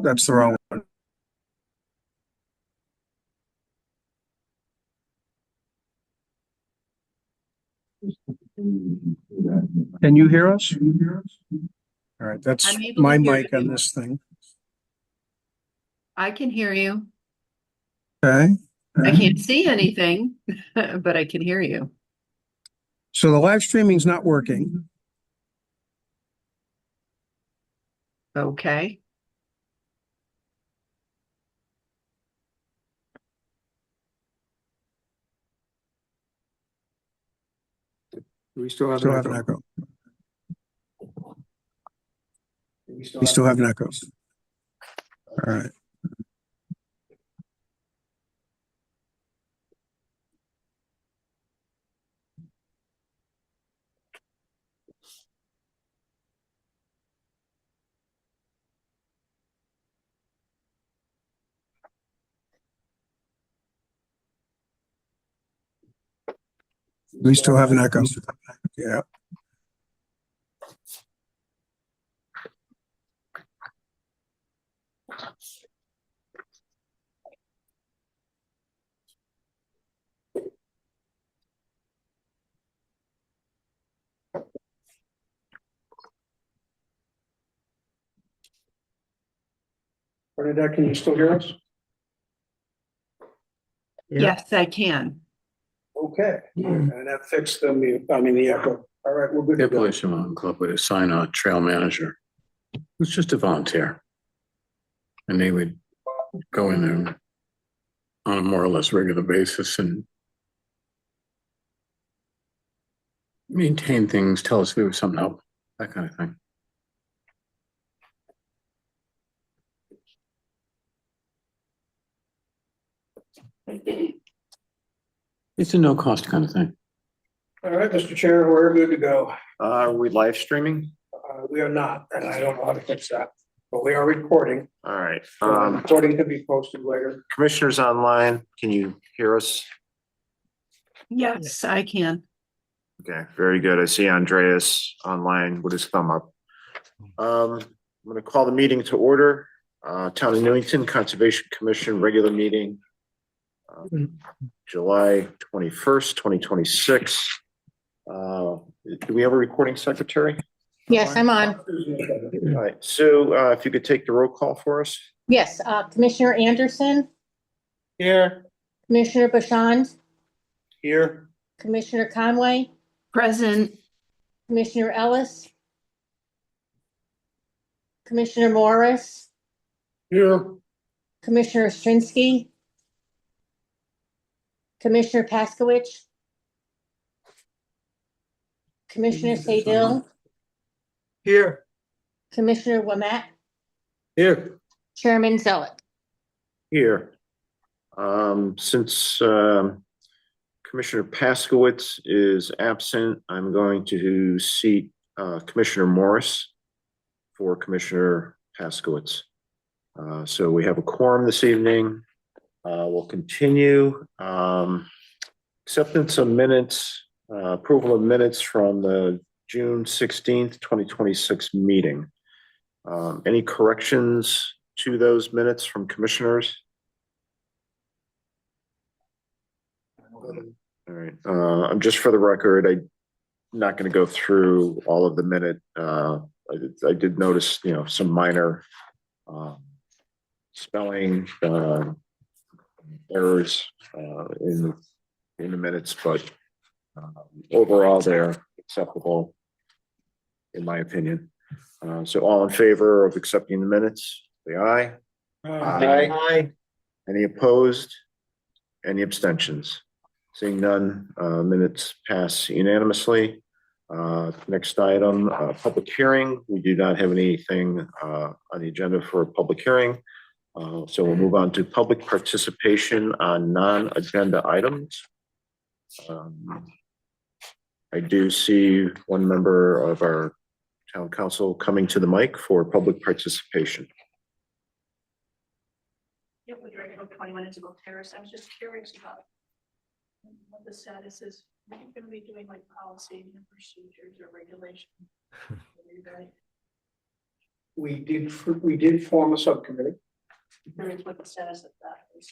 That's the wrong one. Can you hear us? All right, that's I'm able to my hear mic you. on this thing. I can hear you. Okay. I can't see anything, but I can hear you. So the live streaming's not working. Okay. We still have an echo. We still have an echo. All right. We still have an echo. Yeah. Bernadette, can you still hear us? Yes, I can. Okay. And that fixed the echo. All right, we're good to go. Appalachian Club would assign a trail manager who's just a volunteer. And they would go in there on a more or less regular basis and maintain things, tell us if there was something up, that kind of thing. It's a no-cost kind of thing. All right, Mr. Chair, we're good to go. Are we live streaming? We are not, and I don't know how to fix that, but we are recording. All right. Recording can be posted later. Commissioners online, can you hear us? Yes, I can. Okay, very good. I see Andreas online with his thumb up. I'm going to call the meeting to order. Town of Newington Conservation Commission regular meeting, July 21st, 2026. Do we have a recording secretary? Yes, I'm on. All right, Sue, if you could take the roll call for us. Yes, Commissioner Anderson, Here. Commissioner Bashand, Here. Commissioner Conway, Present. Commissioner Ellis, Commissioner Morris, Here. Commissioner Strinsky, Commissioner Paskowitz, Commissioner Sadil, Here. Commissioner Wemette, Here. Chairman Zelik. Here. Since Commissioner Paskowitz is absent, I'm going to seat Commissioner Morris for Commissioner Paskowitz. So we have a quorum this evening. We'll continue. Acceptance of minutes, approval of minutes from the June 16th, 2026 meeting. Any corrections to those minutes from commissioners? All right. I'm just for the record, I'm not going to go through all of the minute. I did notice, some minor spelling errors in the minutes, but overall they're acceptable in my opinion. So all in favor of accepting the minutes, say aye. Aye. Any opposed? Any abstentions? Seeing none, minutes pass unanimously. Next item, public hearing. We do not have anything on the agenda for a public hearing. So we'll move on to public participation on non-agenda items. I do see one member of our town council coming to the mic for public participation. Yep, with regular 21 Isabel Terrace. I was just curious about what the status is. Are you gonna be doing like policy and procedures or regulation? We did form a subcommittee. Curious what the status of that is.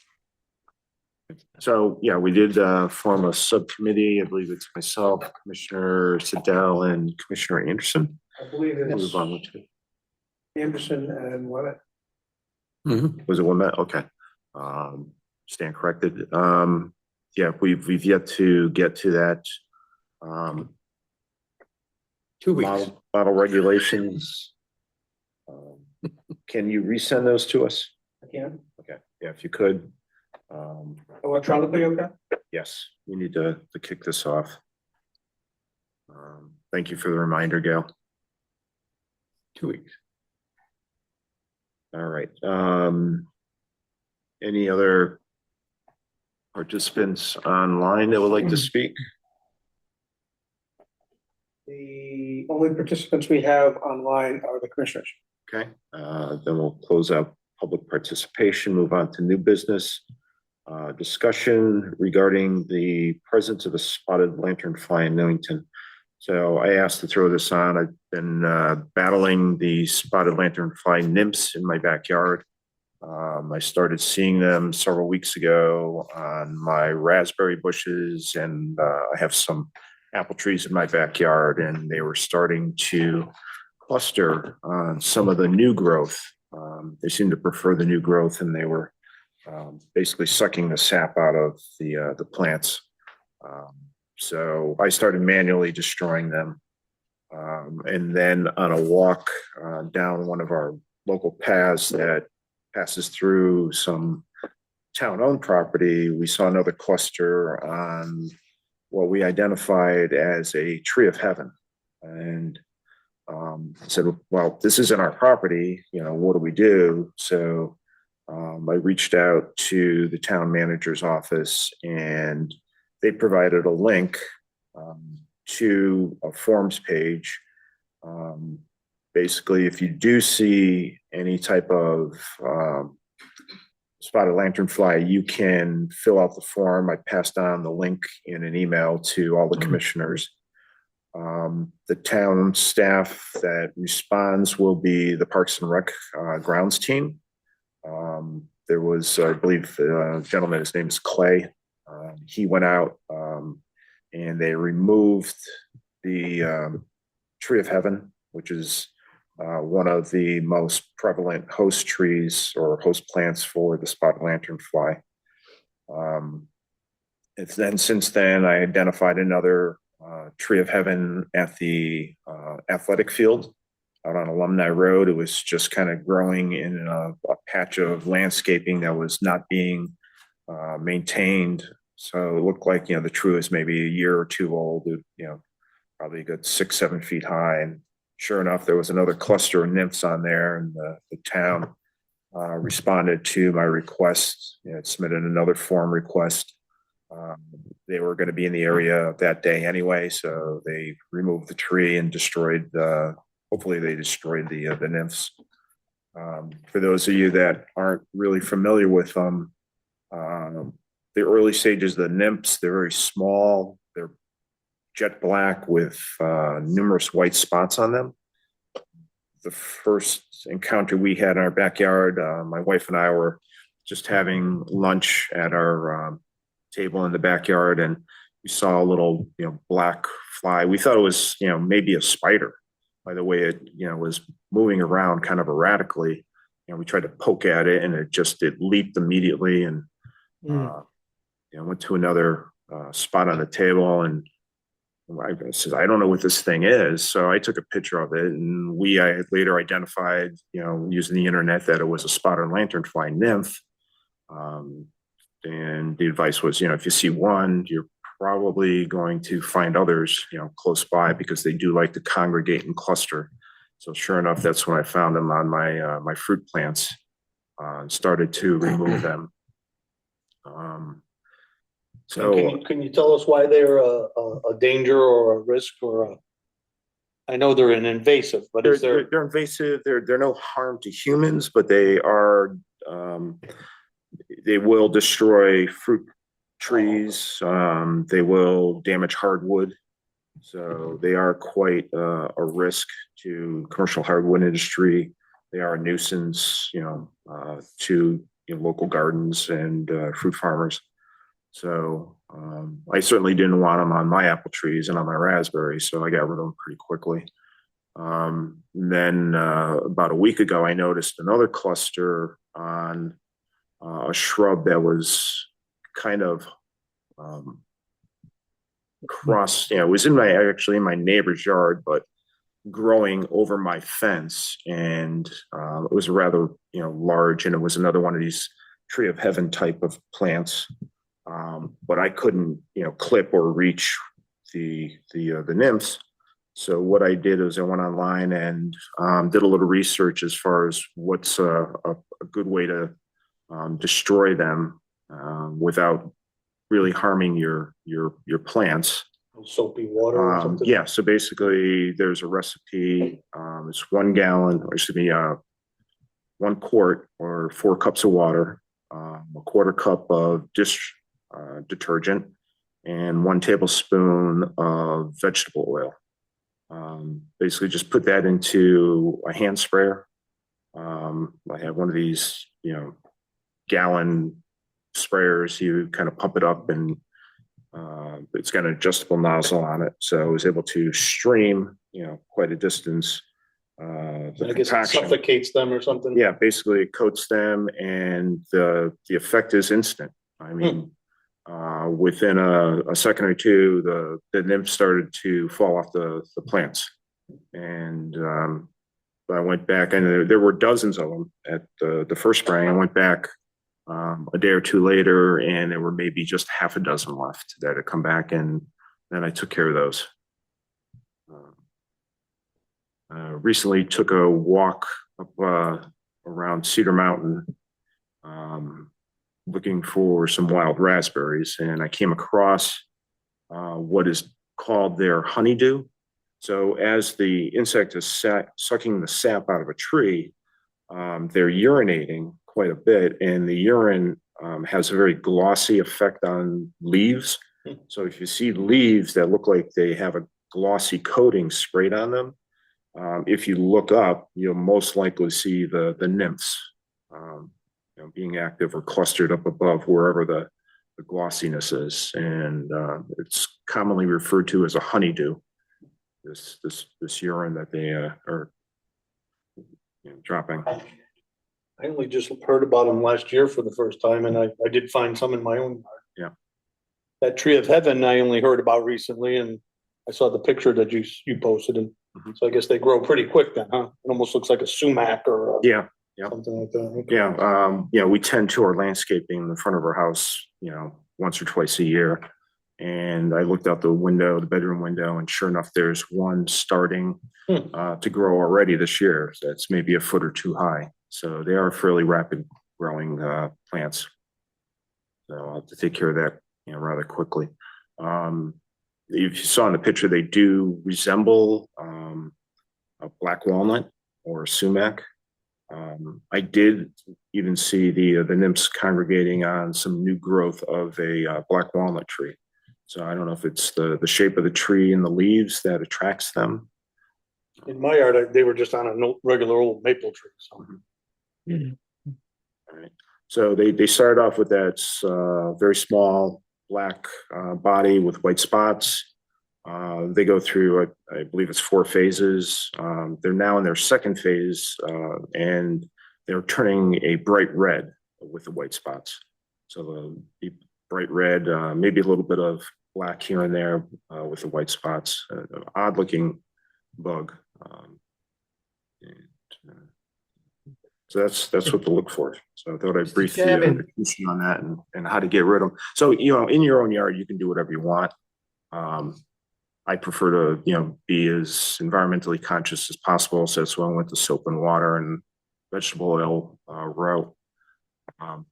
So, yeah, we did form a subcommittee. I believe it's myself, Commissioner Siddell, and Commissioner Anderson. I believe it's Move on with it. Anderson and what? Mhm. Was it one that? Okay. Stand corrected. Yeah, we've yet to get to that. 2 weeks. Model regulations. Can you resend those to us? I can. Okay, yeah, if you could. Electronically, okay? Yes, we need to kick this off. Thank you for the reminder, Gail. 2 weeks. All right. Any other participants online that would like to speak? The only participants we have online are the commissioners. Okay, then we'll close out public participation, move on to new business. Discussion regarding the presence of a spotted lanternfly in Newington. So I asked to throw this on. I've been battling the spotted lanternfly nymphs in my backyard. I started seeing them several weeks ago on my raspberry bushes, and I have some apple trees in my backyard, and they were starting to cluster on some of the new growth. They seem to prefer the new growth, and they were basically sucking the sap out of the plants. So I started manually destroying them. And then on a walk down one of our local paths that passes through some town-owned property, we saw another cluster on what we identified as a tree of heaven. And I said, well, this isn't our property, what do we do? So I reached out to the town manager's office, and they provided a link to a forms page. Basically, if you do see any type of spotted lanternfly, you can fill out the form. I passed on the link in an email to all the commissioners. The town staff that responds will be the Parks and Rec grounds team. There was, I believe, a gentleman, his name is Clay. He went out and they removed the tree of heaven, which is one of the most prevalent host trees or host plants for the spotted lanternfly. It's then since then I identified another tree of heaven at the athletic field out on Alumni Road. It was just kind of growing in a patch of landscaping that was not being maintained. So it looked like, the tree was maybe a year or two old, probably a good 6-7 feet high. And sure enough, there was another cluster of nymphs on there, and the town responded to my request. It submitted another form request. They were going to be in the area that day anyway, so they removed the tree and destroyed hopefully they destroyed the nymphs. For those of you that aren't really familiar with them, the early stages of the nymphs, they're very small. They're jet black with numerous white spots on them. The first encounter we had in our backyard, my wife and I were just having lunch at our table in the backyard, and we saw a little, black fly. We thought it was, maybe a spider by the way it, was moving around kind of erratically. We tried to poke at it, and it leaped immediately, and went to another spot on the table, and I said, I don't know what this thing is. So I took a picture of it, and I later identified, using the internet, that it was a spotted lanternfly nymph. And the advice was, if you see one, you're probably going to find others, close by, because they do like to congregate and cluster. So sure enough, that's when I found them on my fruit plants and started to remove them. So Can you tell us why they're a danger or a risk or a? I know they're an invasive, but is there? they're invasive, they're no harm to humans, but they are, they will destroy fruit trees, they will damage hardwood. So they are quite a risk to commercial hardwood industry. They are a nuisance, to local gardens and fruit farmers. So I certainly didn't want them on my apple trees and on my raspberries, so I got rid of them pretty quickly. Then about a week ago, I noticed another cluster on a shrub that was kind of crossed. It was actually in my neighbor's yard, but growing over my fence, and it was rather large, and it was another one of these tree of heaven type of plants. But I couldn't clip or reach the nymphs. So what I did is I went online and did a little research as far as what's a good way to destroy them without really harming your plants. Soapy water or something? Yeah, so basically there's a recipe. It's 1 gallon, or excuse me, 1 quart or 4 cups of water, a quarter cup of dish detergent, and 1 tablespoon of vegetable oil. Basically just put that into a hand sprayer. I have one of these, gallon sprayers. You kind of pump it up, and it's got an adjustable nozzle on it. So I was able to stream, quite a distance. The I guess it compaction suffocates them or something? Yeah, basically it coats them, and the effect is instant. I mean, within a second or two, the nymphs started to fall off the plants. And I went back, and there were dozens of them at the first spraying. I went back a day or two later, and there were maybe just half a dozen left that had come back, and then I took care of those. Recently took a walk up around Cedar Mountain, looking for some wild raspberries, and I came across what is called their honeydew. So as the insect is sucking the sap out of a tree, they're urinating quite a bit, and the urine has a very glossy effect on leaves. So if you see leaves that look like they have a glossy coating sprayed on them, if you look up, you'll most likely see the nymphs being active or clustered up above wherever the glossiness is, and it's commonly referred to as a honeydew. This urine that they are dropping. I only just heard about them last year for the first time, and I did find some in my own yard. Yeah. That tree of heaven I only heard about recently, and I saw the picture that you posted, and so I guess they grow pretty quick then, huh? It almost looks like a sumac or Yeah. something like that. Okay. Yeah. We tend to our landscaping in the front of our house, once or twice a year. And I looked out the window, the bedroom window, and sure enough, there's one starting to grow already this year. That's maybe a foot or two high. So they are fairly rapid growing plants. So I'll have to take care of that, rather quickly. If you saw in the picture, they do resemble a black walnut or a sumac. I did even see the nymphs congregating on some new growth of a black walnut tree. So I don't know if it's the shape of the tree and the leaves that attracts them. In my yard, they were just on a regular old maple tree. So. All right. So they started off with that very small black body with white spots. They go through, I believe it's 4 phases. They're now in their second phase, and they're turning a bright red with the white spots. So the bright red, maybe a little bit of black here and there with the white spots. Odd looking bug. So that's what to look for. So I thought I'd brief you on that and how to get rid of them. So, in your own yard, you can do whatever you want. I prefer to, be as environmentally conscious as possible. So that's why I went to soap and water and vegetable oil route.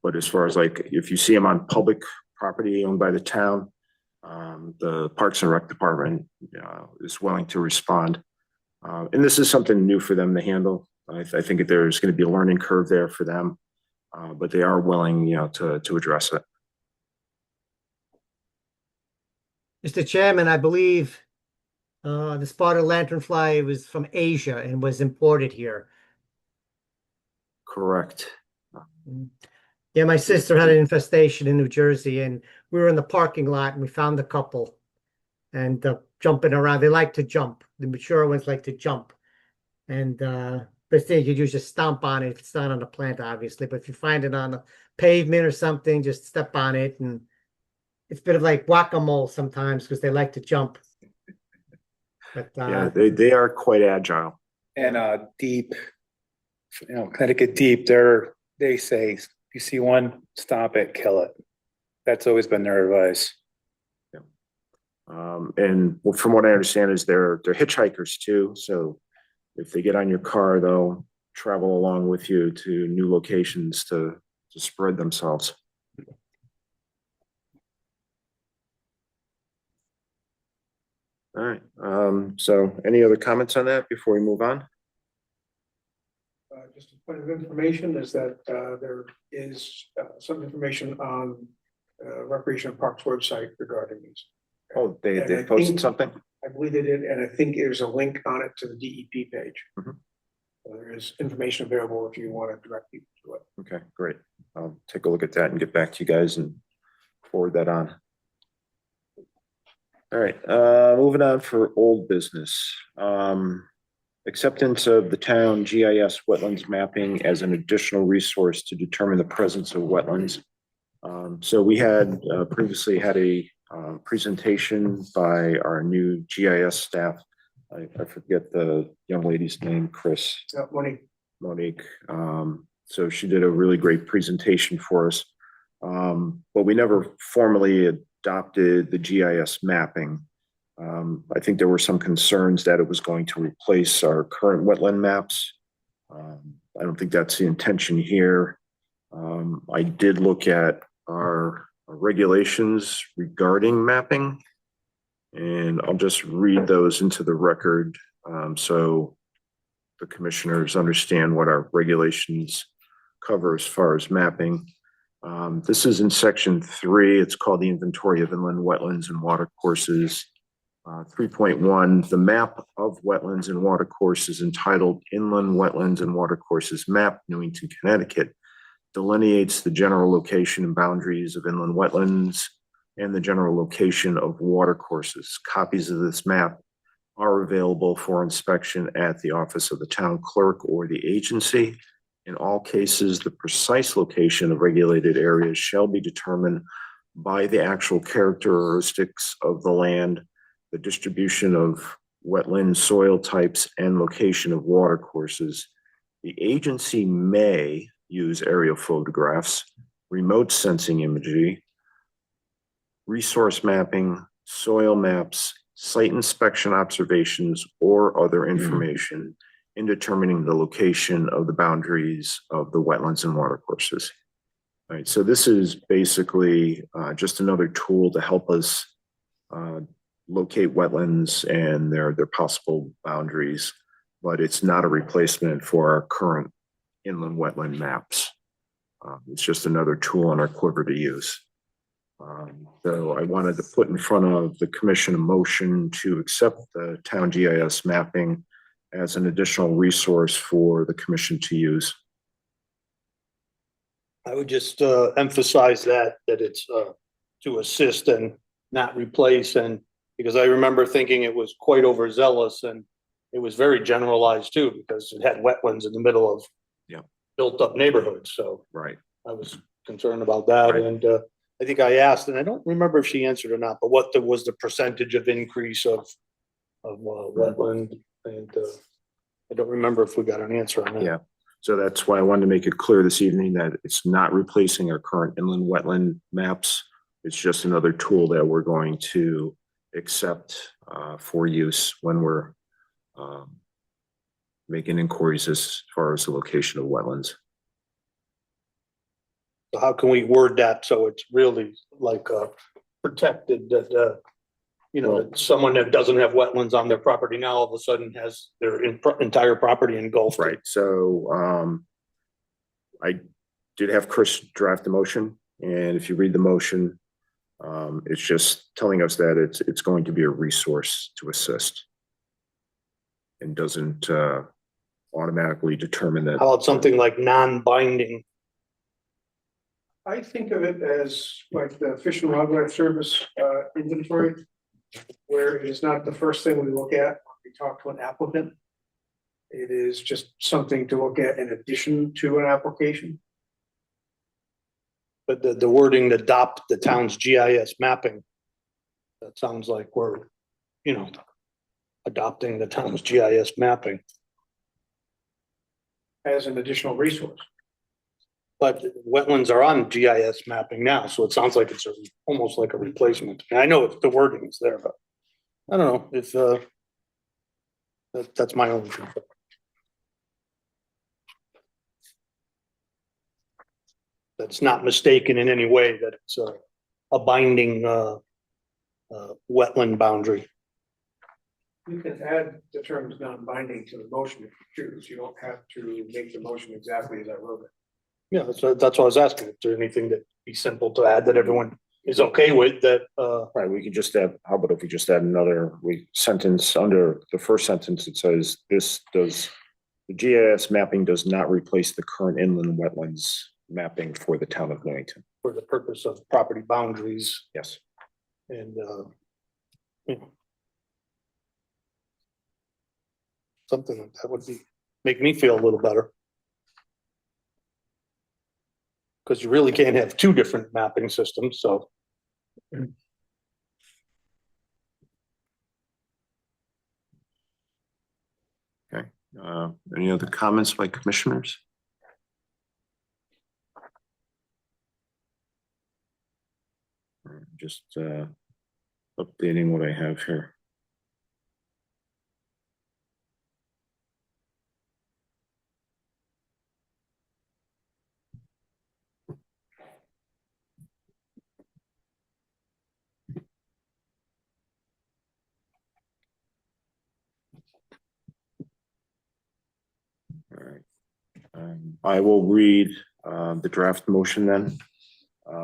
But as far as if you see them on public property owned by the town. The Parks and Rec Department is willing to respond. And this is something new for them to handle. I think there's going to be a learning curve there for them, but they are willing, to address it. Mr. Chairman, I believe the spotted lanternfly was from Asia and was imported here. Correct. Yeah, my sister had an infestation in New Jersey, and we were in the parking lot and we found a couple and jumping around. They like to jump. The mature ones like to jump. And best thing you do is just stomp on it if it's not on the plant, obviously. But if you find it on the pavement or something, just step on it. And it's a bit of like whack-a-mole sometimes because they like to jump. But Yeah, they are quite agile. And deep, Connecticut deep, they say, if you see one, stop it, kill it. That's always been their advice. And from what I understand is they're hitchhikers too. So if they get on your car, they'll travel along with you to new locations to spread themselves. All right. So any other comments on that before we move on? Just a point of information is that there is some information on Recreation and Parks website regarding these. Oh, And I they posted think- something? I believe they did, and I think there's a link on it to the DEP page. Mhm. So there is information available if you want to direct people to it. Okay, great. I'll take a look at that and get back to you guys and forward that on. All right, moving on for old business. Acceptance of the town GIS wetlands mapping as an additional resource to determine the presence of wetlands. So we had previously had a presentation by our new GIS staff. I forget the young lady's name, Chris. Monique. So she did a really great presentation for us. But we never formally adopted the GIS mapping. I think there were some concerns that it was going to replace our current wetland maps. I don't think that's the intention here. I did look at our regulations regarding mapping, and I'll just read those into the record so the commissioners understand what our regulations cover as far as mapping. This is in section 3. It's called the Inventory of Inland Wetlands and Watercourses. 3.1, the map of wetlands and watercourses entitled Inland Wetlands and Watercourses Map, Newington, Connecticut, delineates the general location and boundaries of inland wetlands and the general location of watercourses. Copies of this map are available for inspection at the office of the town clerk or the agency. In all cases, the precise location of regulated areas shall be determined by the actual characteristics of the land, the distribution of wetland soil types, and location of watercourses. The agency may use aerial photographs, remote sensing imagery, resource mapping, soil maps, site inspection observations, or other information in determining the location of the boundaries of the wetlands and watercourses. All right, so this is basically just another tool to help us locate wetlands and their possible boundaries, but it's not a replacement for our current inland wetland maps. It's just another tool in our quiver to use. So I wanted to put in front of the commission a motion to accept the town GIS mapping as an additional resource for the commission to use. I would just emphasize that it's to assist and not replace, and because I remember thinking it was quite overzealous, and it was very generalized too, because it had wetlands in the middle of built up neighborhoods. So Right. I was concerned about that. Right. And I think I asked, and I don't remember if she answered or not, but what was the percentage of increase of wetland? And I don't remember if we got an answer on that. Yeah. So that's why I wanted to make it clear this evening that it's not replacing our current inland wetland maps. It's just another tool that we're going to accept for use when we're making inquiries as far as the location of wetlands. So how can we word that so it's really like protected that that someone that doesn't have wetlands on their property now all of a sudden has their entire property engulfed? Right, so I did have Chris draft the motion, and if you read the motion, it's just telling us that it's going to be a resource to assist and doesn't automatically determine that. How about something like non-binding? I think of it as like the Fish and Wildlife Service inventory, where it is not the first thing we look at when we talk to an applicant. It is just something to look at in addition to an application. But the wording, adopt the town's GIS mapping. That sounds like we're, adopting the town's GIS mapping. As an additional resource. But wetlands are on GIS mapping now, so it sounds like it's almost like a replacement. And I know if the wording is there, but I don't know if that's my own. That's not mistaken in any way that it's a binding wetland boundary. You can add the terms non-binding to the motion if you choose. You don't have to make the motion exactly as I wrote it. Yeah, that's what I was asking. Is there anything that'd be simple to add that everyone is okay with that? Right, we could just add, how about if we just add another sentence under the first sentence, it says the GIS mapping does not replace the current inland wetlands mapping for the town of Newington. For the purpose of property boundaries Yes. and, something like that would make me feel a little better. Because you really can't have two different mapping systems, so. Okay, any other comments by commissioners? Just updating what I have here. All right. I will read the draft motion then.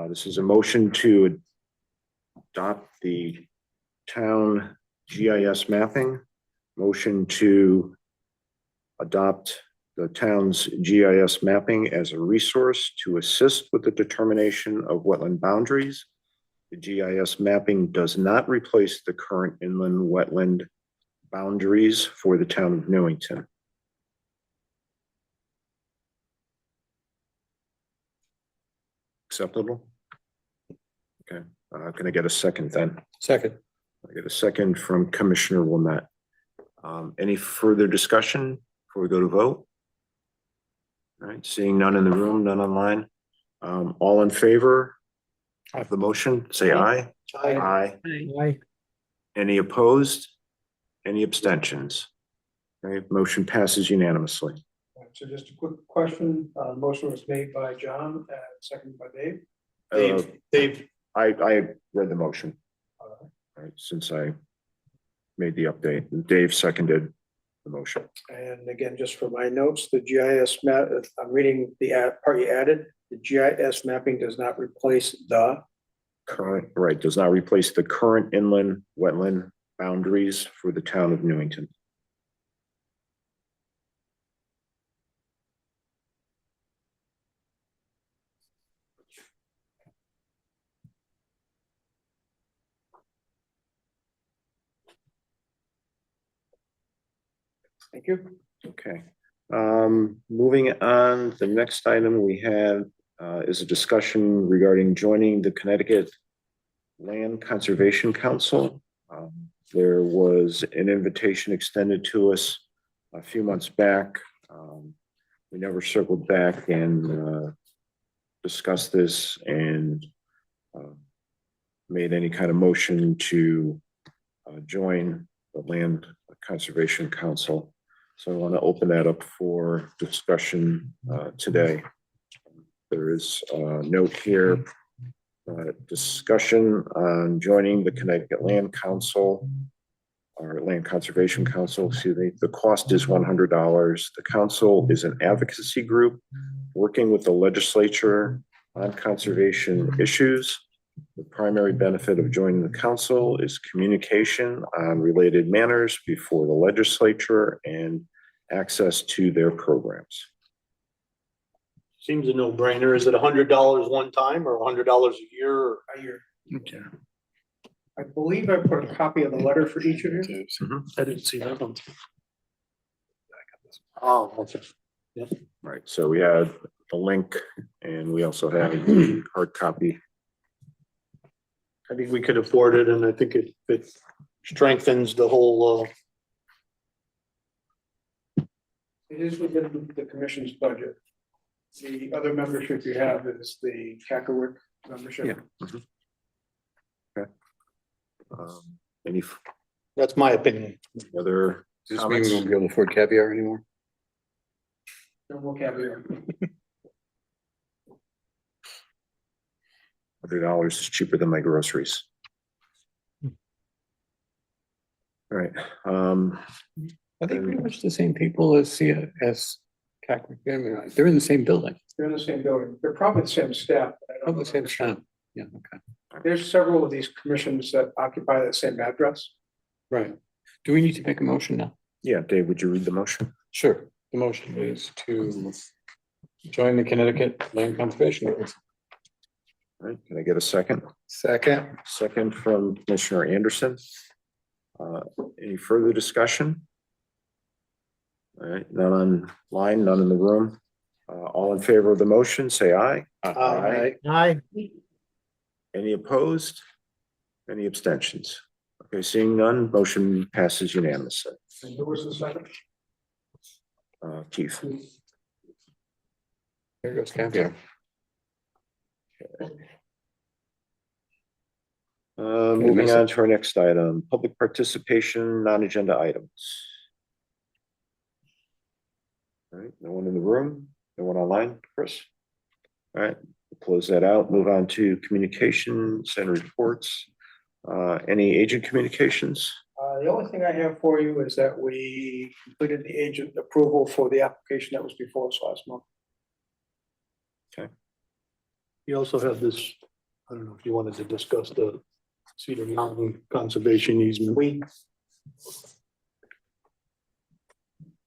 This is a motion to adopt the town GIS mapping. Motion to adopt the town's GIS mapping as a resource to assist with the determination of wetland boundaries. The GIS mapping does not replace the current inland wetland boundaries for the town of Newington. Acceptable? Okay, can I get a second then? Second. I get a second from Commissioner Wilmette. Any further discussion before we go to vote? All right, seeing none in the room, none online. All in favor of the motion, say aye. Aye. Aye. Any opposed? Any abstentions? Okay, motion passes unanimously. So just a quick question. Motion was made by John, seconded by Dave. Dave, I read the motion. All right, since I made the update, Dave seconded the motion. And again, just for my notes, the GIS map, I'm reading the part you added. The GIS mapping does not replace the. Current, right, does not replace the current inland wetland boundaries for the town of Newington. Thank you. Okay, moving on, the next item we have is a discussion regarding joining the Connecticut Land Conservation Council. There was an invitation extended to us a few months back. We never circled back and discussed this and made any kind of motion to join the Land Conservation Council. So I want to open that up for discussion today. There is a note here, discussion on joining the Connecticut Land Council or Land Conservation Council, excuse me. The cost is $100. The council is an advocacy group working with the legislature on conservation issues. The primary benefit of joining the council is communication on related matters before the legislature and access to their programs. Seems a no-brainer. Is it $100 one time or $100 a year? Or- A year. Okay. I believe I put a copy of the letter for each of you. I didn't see that one. Oh, okay. Right, so we have the link and we also have the hard copy. I think we could afford it, and I think it strengthens the whole, It is within the commission's budget. The other membership you have is the Cacklewick membership. Yeah. Okay. Any that's my opinion. other Does this mean we comments? won't be able to afford caviar anymore? No vocabulary. $100 is cheaper than my groceries. All right, Are they pretty much the same people as Cackwick? I mean, they're in the same building. They're in the same building. They're probably the same staff. but I don't Probably the same know. staff. Yeah, okay. There's several of these commissions that occupy that same address. Right. Do we need to make a motion now? yeah, Dave, would you read the motion? Sure. The motion is to join the Connecticut Land Conservation Council. All right, can I get a second? Second. Second from Commissioner Anderson. Any further discussion? All right, none online, none in the room. All in favor of the motion, say aye. Aye. Aye. Any opposed? Any abstentions? Okay, seeing none, motion passes unanimously. And who was the second? Keith. There goes caviar. Moving on to our next item, public participation, non-agenda items. All right, no one in the room, no one online, Chris? All right, we'll close that out, move on to communications and reports. Any agent communications? The only thing I have for you is that we completed the agent approval for the application that was before us last month. You also have this, I don't know if you wanted to discuss the Cedar Mountain Conservation easement.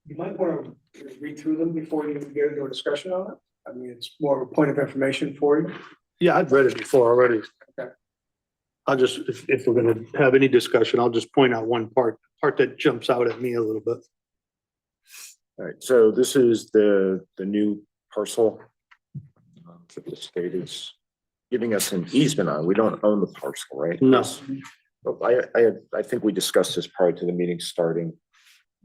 You might want to read through them before you get into a discussion on it. I mean, it's more of a point of information for you. Yeah, I've read it before already. Okay. I'll just, if we're gonna have any discussion, I'll just point out one part that jumps out at me a little bit. All right, so this is the new parcel that the state is giving us an easement on. We don't own the parcel, right? No. But I think we discussed this prior to the meeting starting.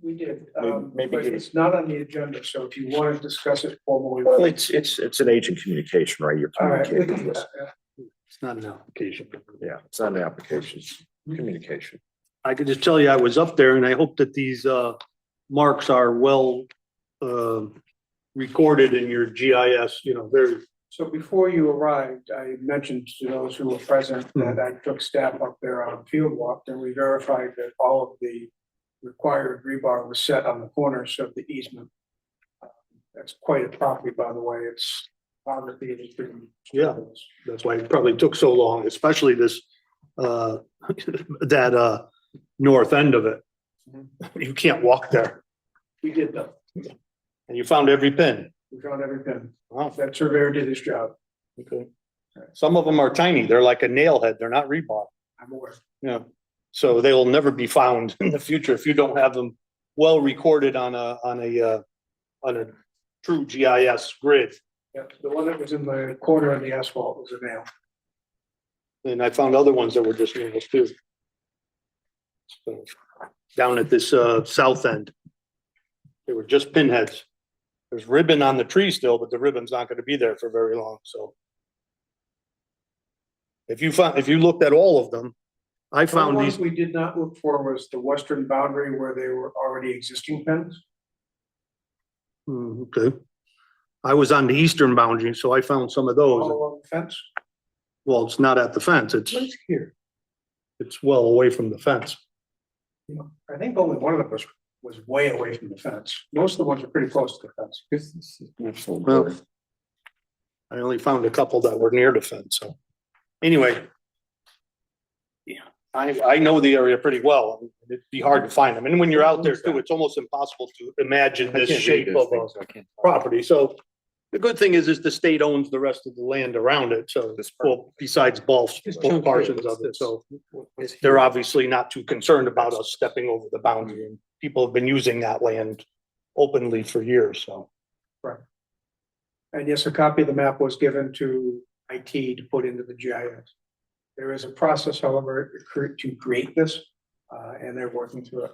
We did, Maybe but give- it's not on the agenda, so if you want to discuss it formally. Well, it's an agent communication, right? You're All right, we communicating can do with us. that, yeah. It's not an application. Yeah, it's not an application, it's communication. I could just tell you, I was up there and I hope that these marks are well recorded in your GIS, very. So before you arrived, I mentioned to those who were present that I took staff up there on a field walk and we verified that all of the required rebar was set on the corners of the easement. That's quite a property, by the way. It's obviously it's been. Yeah. That's why it probably took so long, especially this that north end of it. You can't walk there. We did though. And you found every pin. We found every pin. Wow. That surveyor did his job. Okay. Some of them are tiny. They're like a nail head. They're not rebar. I'm aware. Yeah. So they will never be found in the future if you don't have them well recorded on a true GIS grid. Yeah, the one that was in the corner of the asphalt was a nail. And I found other ones that were just nails too. So, down at this south end. They were just pinheads. There's ribbon on the tree still, but the ribbon's not gonna be there for very long, so. If you looked at all of them, I The found ones these, we did not look for was the western boundary where they were already existing pins. Okay. I was on the eastern boundary, so I found some of All those. along the fence? Well, it's not at the fence, it's here. it's well away from the fence. I think only one of them was way away from the fence. Most of the ones are pretty close to the fence. Well, I only found a couple that were near the fence, so anyway. Yeah, I know the area pretty well. It'd be hard to find them. And when you're out there too, it's almost impossible to imagine this shape of a property. So the good thing is the state owns the rest of the land around it. So, well, besides both portions of it. So they're obviously not too concerned about us stepping over the boundary. And people have been using that land openly for years, so. And yes, a copy of the map was given to IT to put into the GIS. There is a process, however, to create this, and they're working through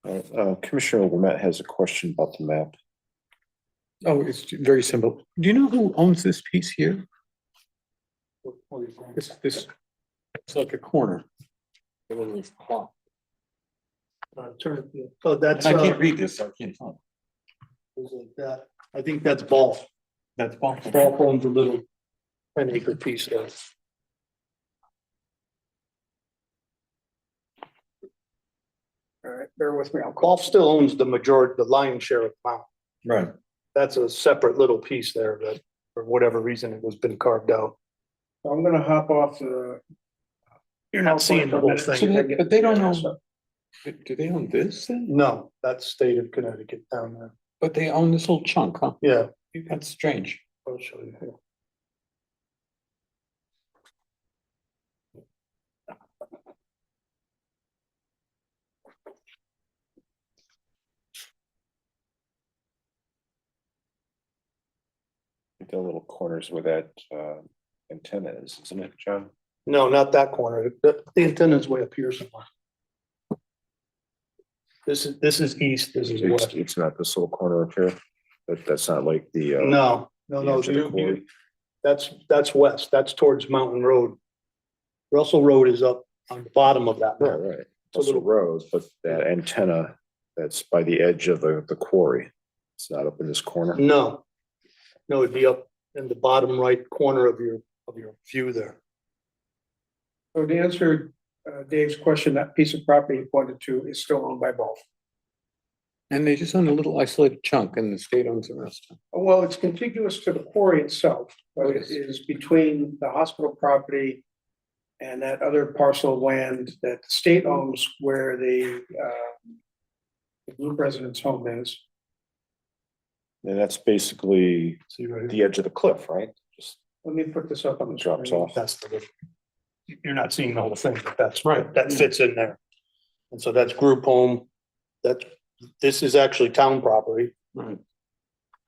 it. Commissioner Wimett has a question about the map. Oh, it's very simple. Do you know who owns this piece here? This, it's like a corner. Turn it, so that's, I can't read this, so I can't find. goes like that. I think that's Ball. That's Ball. Ball owns a little 10-acre piece there. All right, bear with me. I'll call. Golf still owns the majority, the lion's share of the mountain. Right. That's a separate little piece there that, for whatever reason, it was been carved out. I'm gonna hop off the. You're not seeing the whole thing. But they don't own, do they own this then? No, that's state of Connecticut down there. But they own this whole chunk, huh? Yeah. That's strange. I'll show you here. The little corners where that antenna is, isn't it, John? No, not that corner. The antenna's way up here somewhere. This is east, this is west. It's not this little corner up here, but that's not like the. No, that's west, that's towards Mountain Road. Russell Road is up on the bottom of that. Right, right. It's a little road, but that antenna that's by the edge of the quarry, it's not up in this corner. No, it'd be up in the bottom right corner of your view there. So to answer Dave's question, that piece of property he pointed to is still owned by both. And they just own a little isolated chunk and the state owns the rest. Well, it's contiguous to the quarry itself, but it is between the hospital property and that other parcel of land that the state owns where the group residence home is. And that's basically See right the edge of the cliff, right? Just Let me put this up on the drops screen. off. That's the, you're not seeing the whole thing, but that's right, that fits in there. And so that's group home, this is actually town property. Right.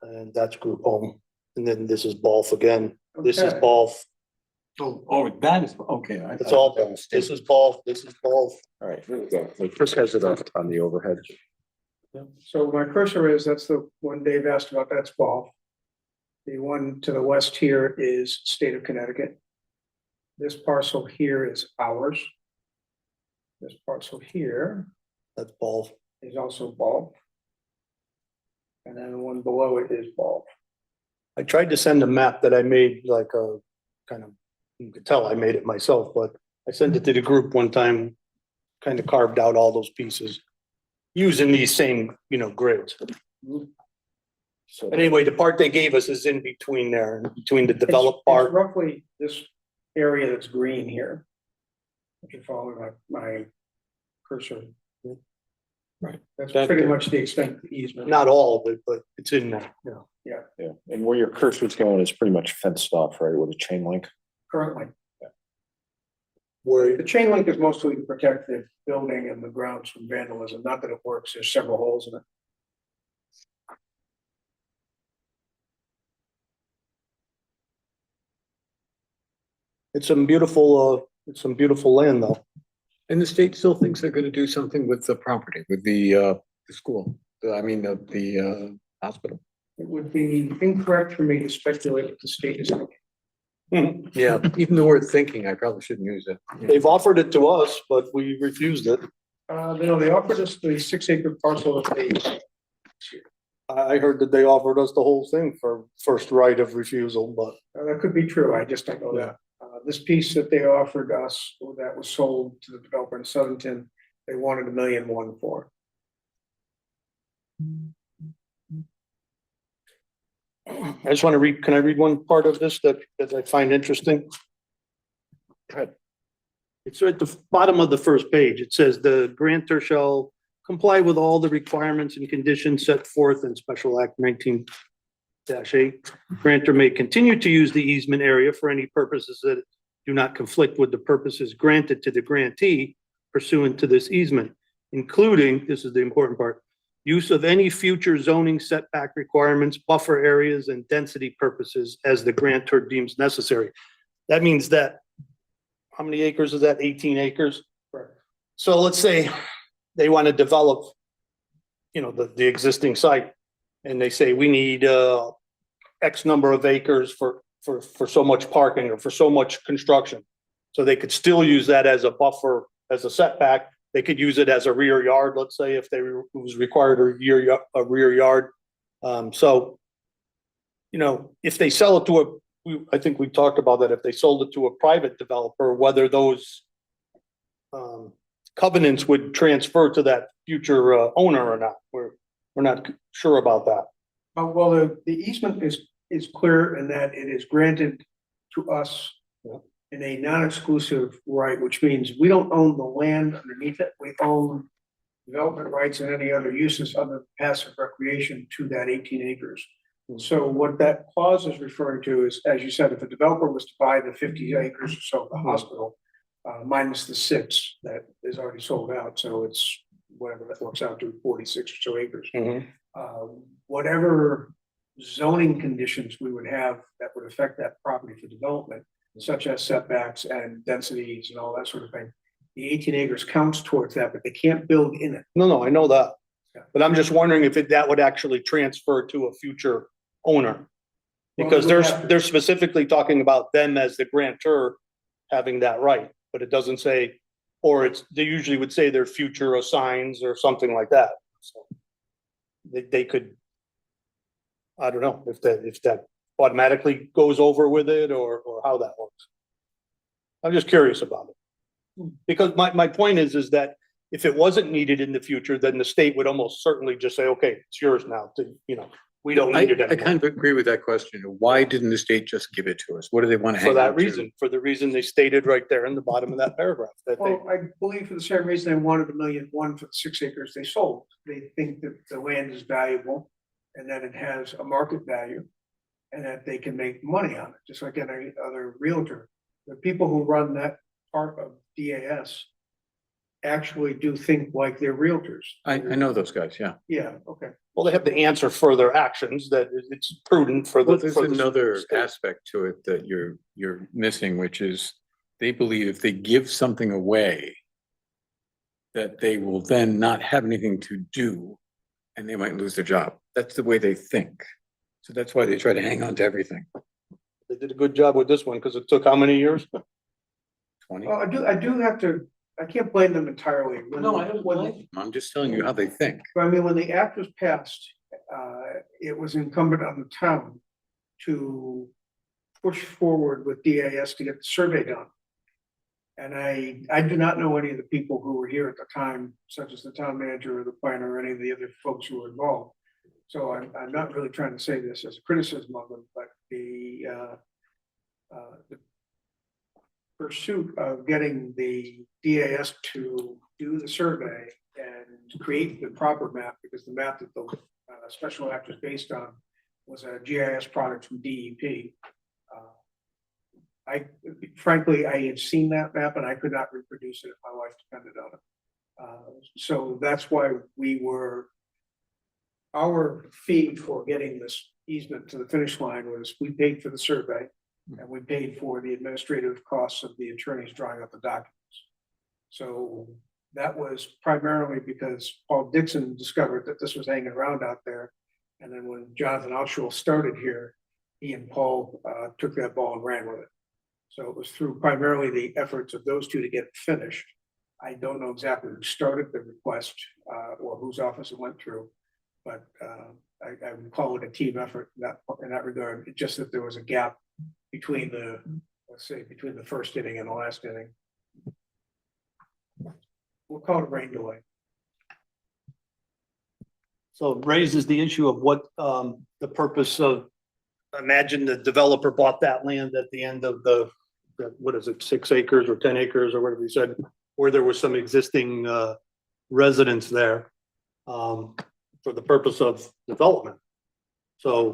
And that's group home, and then this is Balf again, this is Okay. Balf, Oh, that is, okay. it's all Balf, this is Balf, this is Balf. All right, here we go. Like Chris has it up on the overhead. So my cursor is, that's the one Dave asked about, that's ball. The one to the west here is state of Connecticut. This parcel here is ours. This parcel here That's Balf. is also ball. And then the one below it is ball. I tried to send a map that I made, like a kind of, you could tell I made it myself, but I sent it to the group one time, kind of carved out all those pieces using these same, grids. So But anyway, the part they gave us is in between there, in between the developed It's part. roughly this area that's green here. If you follow my cursor. Right. That's That- pretty much the extent of the easement. Not all of it, but it's in there, yeah, and where your cursor's going is pretty much fenced off, right, with a chain link. Currently. Where, The chain link is mostly to protect the building and the grounds from vandalism, not that it works, there's several holes in it. it's some beautiful land though. And the state still thinks they're gonna do something with the property, with the school, the hospital. It would be incorrect for me to speculate what the state is thinking. Yeah, even the word thinking, I probably shouldn't use it. They've offered it to us, but we refused it. They offered us the 6-acre parcel that they. I heard that they offered us the whole thing for first right of refusal, but That could be true, I just don't know that. This piece that they offered us, that was sold to the developer in Southington, they wanted $1.1 million for. I just want to read, can I read one part of this that I find interesting? Go ahead. It's at the bottom of the first page. It says the grantor shall comply with all the requirements and conditions set forth in Special Act 19-8. Grantor may continue to use the easement area for any purposes that do not conflict with the purposes granted to the grantee pursuant to this easement, including, this is the important part, use of any future zoning setback requirements, buffer areas, and density purposes as the grantor deems necessary. That means that, how many acres is that? 18 acres? So let's say they want to develop, you know, the existing site, and they say we need X number of acres for so much parking or for so much construction. So they could still use that as a buffer, as a setback. They could use it as a rear yard, let's say, if they was required a rear yard. So, you know, if they sell it to I think we talked about that, if they sold it to a private developer, whether those covenants would transfer to that future owner or not. We're not sure about that. Well, the easement is clear in that it is granted to us in a non-exclusive right, which means we don't own the land underneath it. We own development rights and any other uses other than passive recreation to that 18 acres. So what that clause is referring to is, as you said, if a developer was to buy the 50 acres or so of the hospital, minus the 6 that is already sold out, so it's whatever that works out to, 46 or so acres. Whatever zoning conditions we would have that would affect that property for development, such as setbacks and densities and all that sort of thing, the 18 acres counts towards that, but they can't build in it. No, I know that. Yeah. But I'm just wondering if that would actually transfer to a future owner. Because they're specifically talking about them as the grantor having that right, but it doesn't say, or they usually would say their future assigns or something like that. So they could, I don't know if that automatically goes over with it or how that works. I'm just curious about it. Because my point is that if it wasn't needed in the future, then the state would almost certainly just say, okay, it's yours now, we don't need it I anymore. kind of agree with that question. Why didn't the state just give it to us? What do they want to hang For on that to? reason, for the reason they stated right there in the bottom of that paragraph, that they, Well, I believe for the same reason they wanted $1.1 million for the 6 acres they sold. They think that the land is valuable and that it has a market value and that they can make money on it, just like any other realtor. The people who run that part of DAS actually do think like they're realtors. I know those guys, yeah. Yeah, okay. well, they have to answer for their actions, that it's prudent for the. Well, there's for the another state. aspect to it that you're missing, which is they believe if they give something away, that they will then not have anything to do and they might lose their job. That's the way they think. So that's why they try to hang on to everything. They did a good job with this one, because it took how many years? 20. Well, I do have to, I can't blame them entirely. I'm just telling you how they think. I mean, when the act was passed, it was incumbent on the town to push forward with DAS to get the survey done. And I do not know any of the people who were here at the time, such as the town manager or the planner or any of the other folks who were involved. So I'm not really trying to say this as a criticism of them, but the pursuit of getting the DAS to do the survey and create the proper map, because the map that the special act was based on was a GIS product from DEP. Frankly, I had seen that map and I could not reproduce it if my wife depended on it. So that's why our fee for getting this easement to the finish line was we paid for the survey and we paid for the administrative costs of the attorneys drawing up the documents. So that was primarily because Paul Dixon discovered that this was hanging around out there. And then when Jonathan Altschul started here, he and Paul took that ball and ran with it. So it was through primarily the efforts of those two to get it finished. I don't know exactly who started the request or whose office it went through, But I would call it a team effort in that regard. It's just that there was a gap between let's say, between the first inning and the last inning. We'll call it rain delay. So it raises the issue of what, the purpose of, imagine the developer bought that land at the end of what is it, 6 acres or 10 acres or whatever you said, where there was some existing, residents there, for the purpose of development. So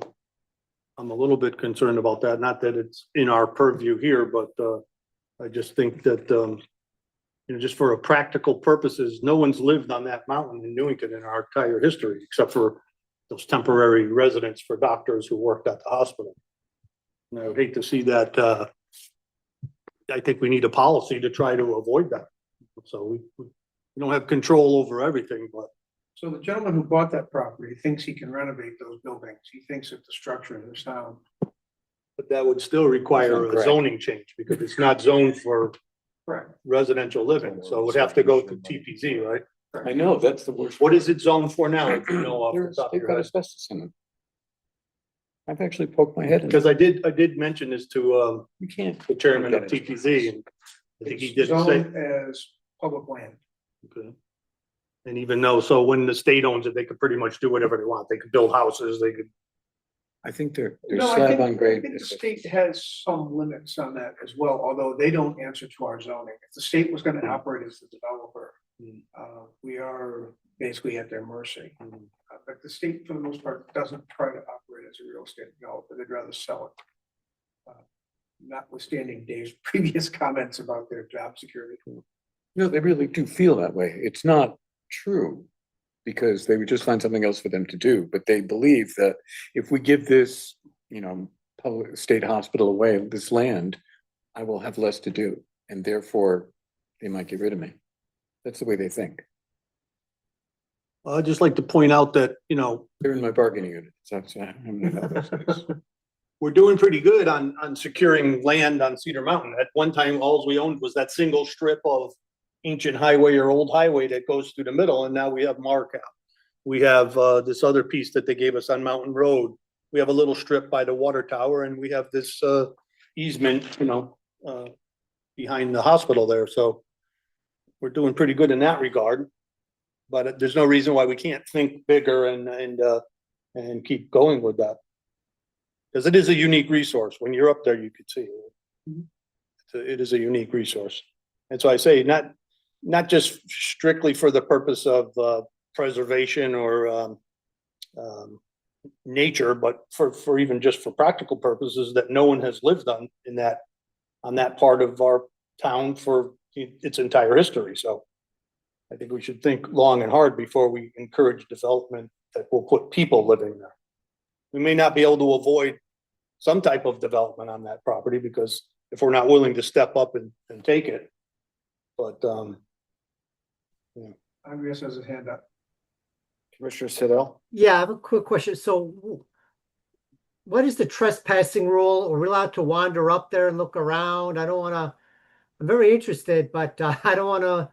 I'm a little bit concerned about that. Not that it's in our purview here, but, I just think that, just for a practical purposes, no one's lived on that mountain in Newington in our entire history, except for those temporary residents for doctors who worked at the hospital. And I would hate to see that, I think we need a policy to try to avoid that. So we don't have control over everything, but So the gentleman who bought that property thinks he can renovate those buildings. He thinks that the structure is sound. but that would still require a Correct. zoning change because it's not zoned for Correct. residential living. So it would have to go to TPZ, right? I know, that's the worst. What is it zoned for now? If you know off the top of They've your got head? asbestos in them. I've actually poked my head in. Because I did mention this to, You can't. the chairman of Get it. TPZ and I think he It's did say. zoned as public land. Okay. And even though, so when the state owns it, they could pretty much do whatever they want. They could build houses, they could. I think they're No, I slab think, on I grade. think the state has some limits on that as well, although they don't answer to our zoning. If the state was gonna operate as the developer, we are basically at their mercy. But the state, for the most part, doesn't try to operate as a real estate developer. They'd rather sell it. Notwithstanding Dave's previous comments about their job security. No, they really do feel that way. It's not true. Because they would just find something else for them to do, but they believe that if we give this, public state hospital away, this land, I will have less to do, and therefore they might get rid of me. That's the way they think. I'd just like to point out that, They're in my bargaining unit. So I'm gonna have those things. we're doing pretty good on securing land on Cedar Mountain. At one time, all we owned was that single strip of ancient highway or old highway that goes through the middle, and now we have Markout. We have this other piece that they gave us on Mountain Road. We have a little strip by the water tower, and we have this easement, behind the hospital there. So we're doing pretty good in that regard. But there's no reason why we can't think bigger and keep going with that. Because it is a unique resource. When you're up there, you could see it. It is a unique resource. And so I say, not just strictly for the purpose of preservation or nature, but for even just for practical purposes that no one has lived on that part of our town for its entire history. So I think we should think long and hard before we encourage development that will put people living there. We may not be able to avoid some type of development on that property because if we're not willing to step up and take it. But Andreas has his hand up. Commissioner Siddell? Yeah, I have a quick question. So what is the trespassing rule? Are we allowed to wander up there and look around? I'm very interested, but I don't wanna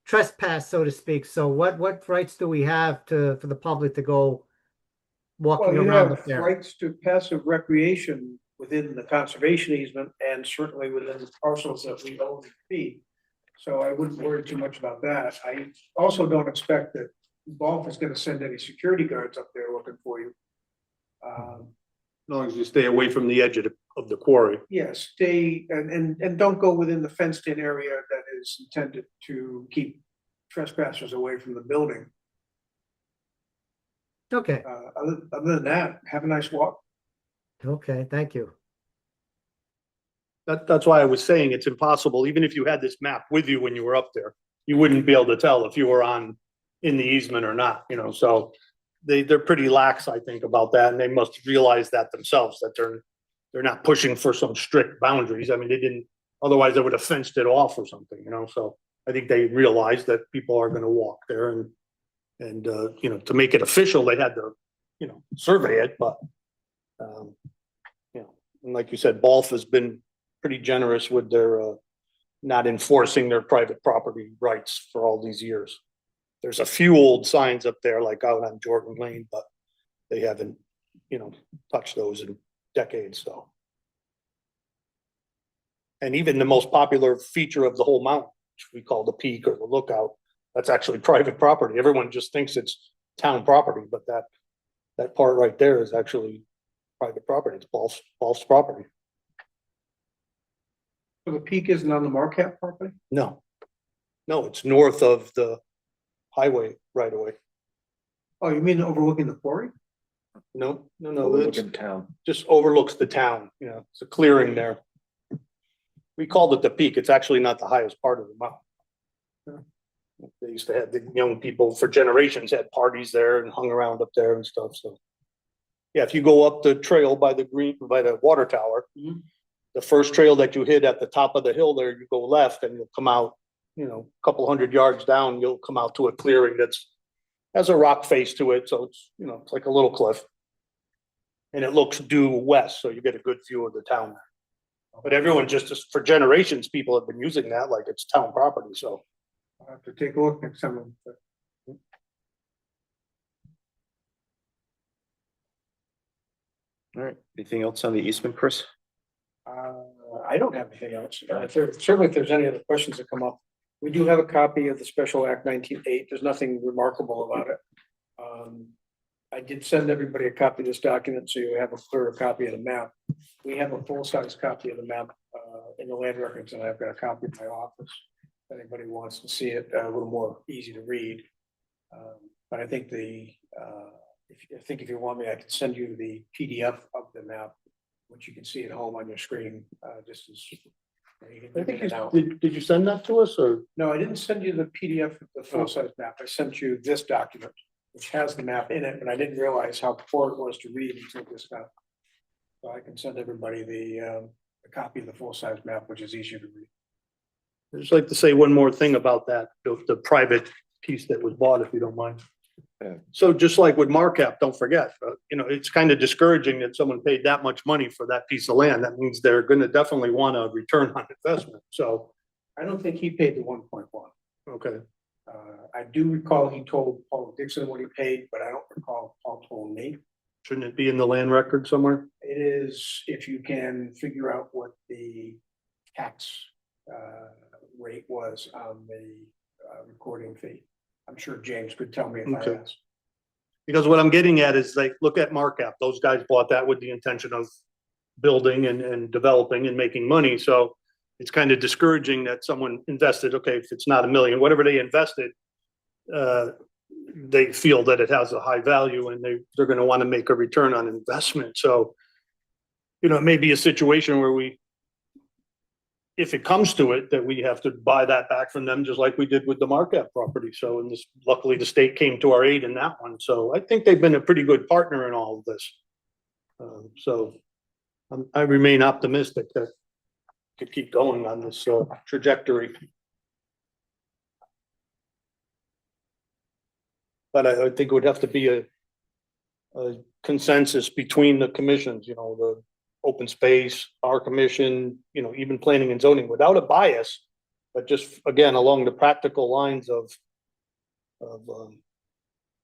trespass, so to speak. So what rights do we have for the public to go Well, walking you around have up there? rights to passive recreation within the conservation easement and certainly within the parcels that we own and fee. So I wouldn't worry too much about that. I also don't expect that Golf is gonna send any security guards up there looking for you. as long as you stay away from the edge of the quarry. Yes, stay and don't go within the fenced in area that is intended to keep trespassers away from the building. Okay, Other than that, have a nice walk. okay, thank you. That's why I was saying it's impossible, even if you had this map with you when you were up there, you wouldn't be able to tell if you were in the easement or not, so they're pretty lax, I think, about that, and they must realize that themselves, that they're not pushing for some strict boundaries. I mean, they didn't, otherwise they would have fenced it off or something, so I think they realize that people are gonna walk there and to make it official, they had to, survey it, but and like you said, Balf has been pretty generous with their not enforcing their private property rights for all these years. There's a few old signs up there like out on Jordan Lane, but they haven't, touched those in decades, so. And even the most popular feature of the whole mountain, which we call the peak or the lookout, that's actually private property. Everyone just thinks it's town property, but that part right there is actually private property. It's false property. So the peak isn't on the Marquette property? No, it's north of the highway right away. Oh, you mean overlooking the quarry? No, it's Overlooking town. just overlooks the town, it's a clearing there. We called it the peak. It's actually not the highest part of the mountain. They used to have the young people for generations had parties there and hung around up there and stuff, so. Yeah, if you go up the trail by the water tower, the first trail that you hit at the top of the hill there, you go left and you'll come out, a couple 100 yards down, you'll come out to a clearing has a rock face to it, so it's like a little cliff. And it looks due west, so you get a good view of the town there. But everyone just for generations, people have been using that like it's town property, so. I'll have to take a look next time. All right, anything else on the easement, Chris? I don't have anything else. Certainly, if there's any other questions that come up, we do have a copy of the Special Act 1908. There's nothing remarkable about it. I did send everybody a copy of this document, so you have a clearer copy of the map. We have a full-size copy of the map in the land records, and I've got a copy in my office. If anybody wants to see it, a little more easy to read. But I think if you want me, I can send you the PDF of the map, which you can see at home on your screen, just as. I think did you send that to us or? No, I didn't send you the PDF of the full-size map. I sent you this document, which has the map in it, and I didn't realize how poor it was to read until this got. So I can send everybody the copy of the full-size map, which is easier to read. I'd just like to say one more thing about that, the private piece that was bought, if you don't mind. Yeah. So just like with Markup, don't forget, it's kind of discouraging that someone paid that much money for that piece of land. That means they're going to definitely want a return on investment. So, I don't think he paid the 1.1. okay. I do recall he told Paul Dixon what he paid, but I don't recall Paul told me. Shouldn't it be in the land record somewhere? It is, if you can figure out what the tax rate was on the recording fee. I'm sure James could tell me if I Okay. asked. Because what I'm getting at is like, look at Markup. Those guys bought that with the intention of building and developing and making money. So it's kind of discouraging that someone invested, okay, if it's not $1 million, whatever they invested, they feel that it has a high value and they're going to want to make a return on investment. So, it may be a situation where if it comes to it, that we have to buy that back from them, just like we did with the Marquette property. So, luckily the state came to our aid in that one. So I think they've been a pretty good partner in all of this. I remain optimistic that could keep going on this trajectory. But I think it would have to be a consensus between the commissions, the open space, our commission, even planning and zoning, without a bias, but just again along the practical lines of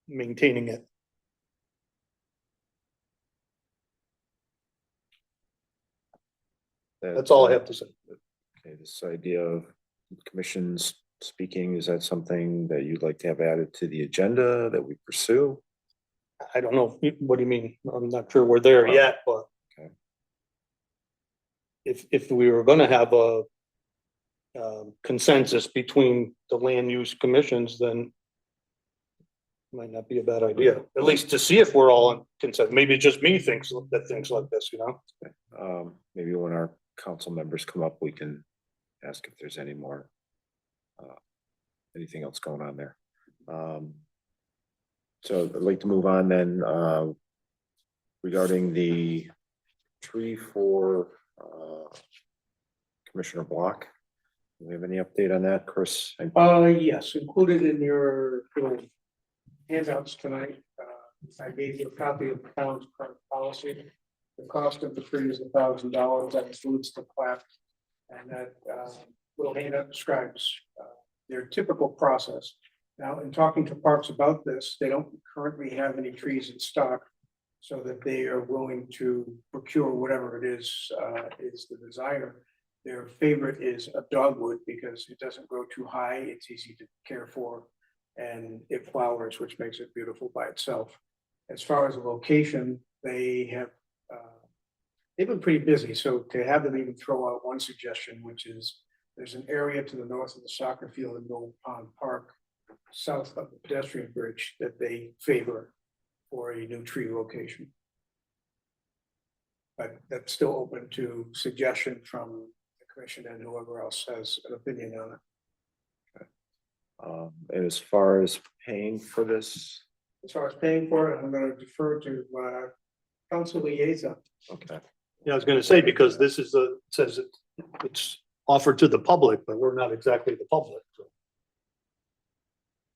maintaining it. That's all I have to say. Okay, this idea of commissions speaking, is that something that you'd like to have added to the agenda that we pursue? I don't know, what do you mean? I'm not sure we're there yet, but Okay. if we were gonna have a consensus between the land use commissions, then it might not be a bad idea, at least to see if we're all on consensus. Maybe just me thinks like this, Maybe when our council members come up, we can ask if there's any more, anything else going on there. So I'd like to move on then, regarding the tree for, Commissioner Block. Do we have any update on that, Chris? Yes, included in your little handouts tonight, I gave you a copy of the town's current policy. The cost of the tree is $1,000. That includes the plat, and that little handout describes their typical process. Now, in talking to Parks about this, they don't currently have any trees in stock, so that they are willing to procure whatever it is the desire. Their favorite is a dogwood because it doesn't grow too high, it's easy to care for, and it flowers, which makes it beautiful by itself. As far as the location, they have, they've been pretty busy, so to have them even throw out one suggestion, which is there's an area to the north of the soccer field in Mill Pond Park, south of the pedestrian bridge, that they favor for a new tree location. But that's still open to suggestion from the commission and whoever else has an opinion on it. And as far as paying for this, As far as paying for it, I'm gonna defer to council liaison. okay, Yeah, I was gonna say, because this is says it's offered to the public, but we're not exactly the public. So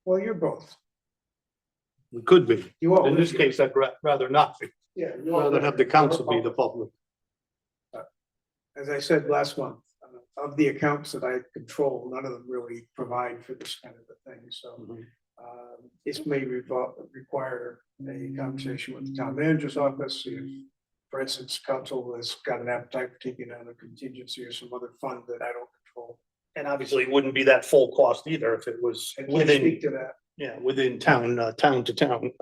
Well, you're both. we could be. You all. In this case, I'd rather not be. Yeah. you all- Rather have the council be the public. As I said last month, of the accounts that I control, none of them really provide for this kind of a thing, so. This may require a conversation with the town manager's office, if, for instance, council has got an appetite for taking on a contingency or some other fund that I don't control. And obviously it wouldn't be that full cost either if it was And we'll within, speak to that. yeah, within town, town to town.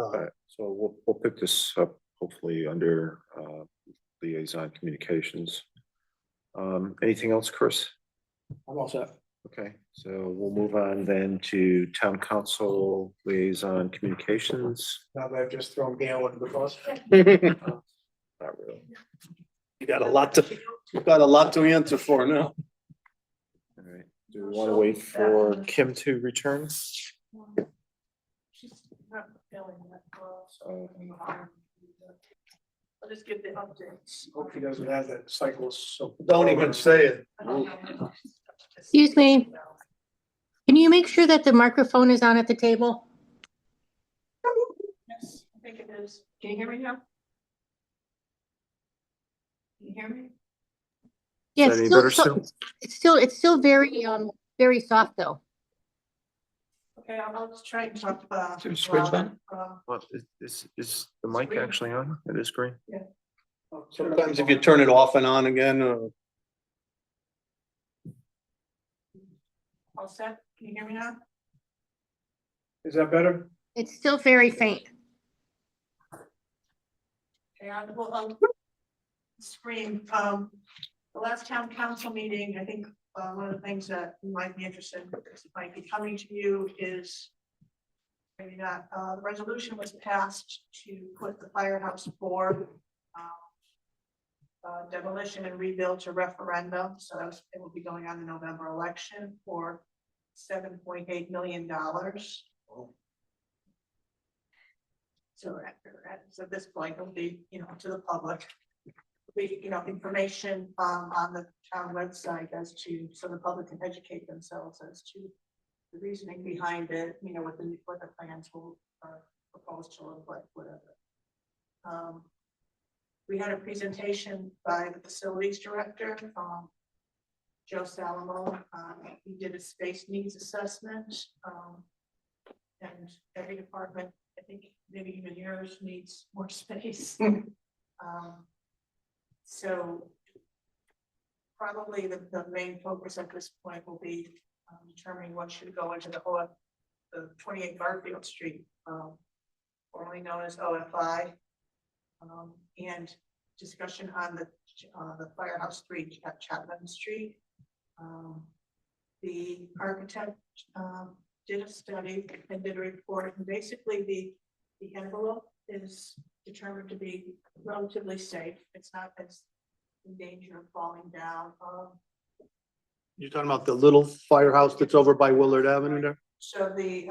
so we'll pick this up hopefully under liaison communications. Anything else, Chris? I'm all set. Okay, so we'll move on then to town council liaison communications. Now that I've just thrown Gail under the bus. Not really. You got a lot to answer for now. All right, do we want to wait for Kim to return? She's not feeling that well, Oh. so. I'll just give the updates. Hope he doesn't have that cyclist, so. Don't even say it. Excuse me. Can you make sure that the microphone is on at the table? Yes, I think it is. Can you hear me now? Can you hear me? Yeah, that any better it's still very, very soft though. Okay, I'll just try and talk. Is the switch on? What, is the mic actually on? It is green. Sometimes if you turn it off and on again, All set? Can you hear me now? Is that better? It's still very faint. Okay, I will, screen, the last town council meeting, I think, one of the things that you might be interested in, because it might be coming to you is maybe not, the resolution was passed to put the firehouse board, demolition and rebuild to referendum, so it will be going on the November election for $7.8 million. So at this point, it'll be, to the public. Be, information on the town website as to, so the public can educate themselves as to the reasoning behind it, what the plans will propose to look like, whatever. We had a presentation by the facilities director, Joe Salamo. He did a space needs assessment, and every department, I think maybe even yours, needs more space. So probably the main focus at this point will be determining what should go into the 28 Garfield Street, formerly known as OFI, and discussion on the Firehouse Street at Chapman Street. The architect did a study and did a report, and basically the envelope is determined to be relatively safe. It's not as in danger of falling down. you're talking about the little firehouse that's over by Willard Avenue there? So the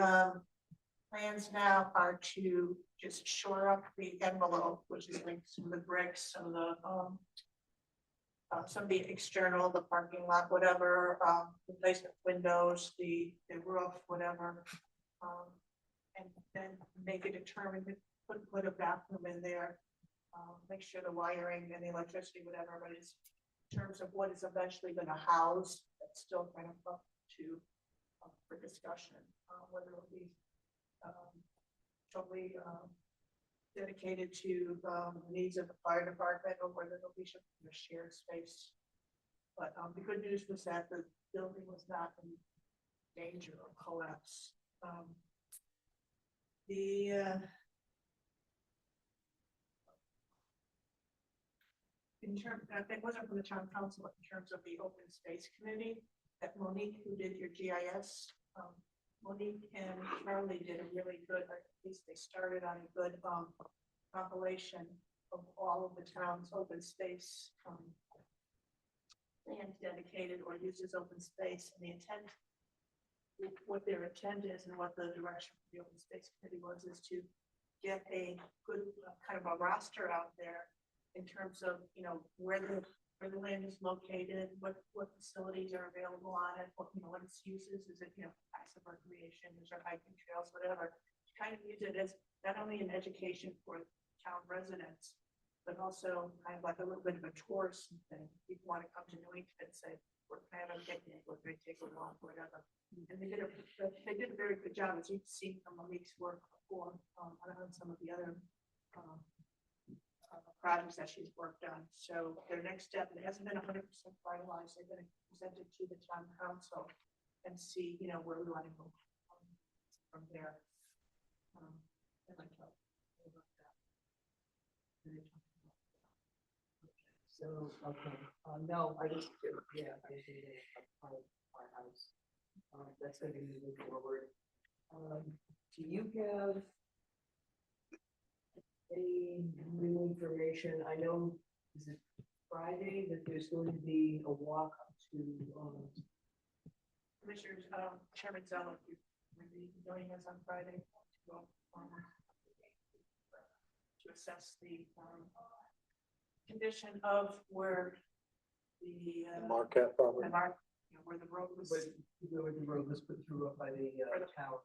plans now are to just shore up the envelope, which is like some of the bricks, some of the external, the parking lot, whatever, replacement windows, the roof, whatever. And then make it determined to put a bathroom in there, make sure the wiring and the electricity, whatever, but it's in terms of what is eventually going to house, that's still kind of up to for discussion, whether it'll be totally dedicated to the needs of the fire department or whether it'll be a shared space. But the good news was that the building was not in danger of collapse. In terms, it wasn't from the town council, but in terms of the open space committee, that Monique, who did your GIS, Monique and Charlie did a really good, at least they started on a good compilation of all of the town's open space land dedicated or uses open space, and the intent, what their intent is and what the direction of the open space committee was, is to get a good kind of a roster out there in terms of, you know, where the land is located, what facilities are available on it, what its uses, is it, passive recreation, is there hiking trails, whatever. Kind of use it as not only an education for town residents, but also kind of like a little bit of a tourist thing. People want to come to Newington and say, we're kind of a picnic, we're going to take a walk, whatever. And they did a very good job, as you've seen from the week's work before, on some of the other projects that she's worked on. So their next step, it hasn't been 100% finalized. They're going to present it to the town council and see, where we want to go from there. I'd like to talk about that. So, okay, no, I just, yeah, I did a my house. That's gonna be moving forward. Do you have any new information? I know, is it Friday that there's going to be a walk to, Commissioners, Chairman Zeller, you will be joining us on Friday to assess the condition of where the Marquette property. where the road was. where the road was put through up by the tower?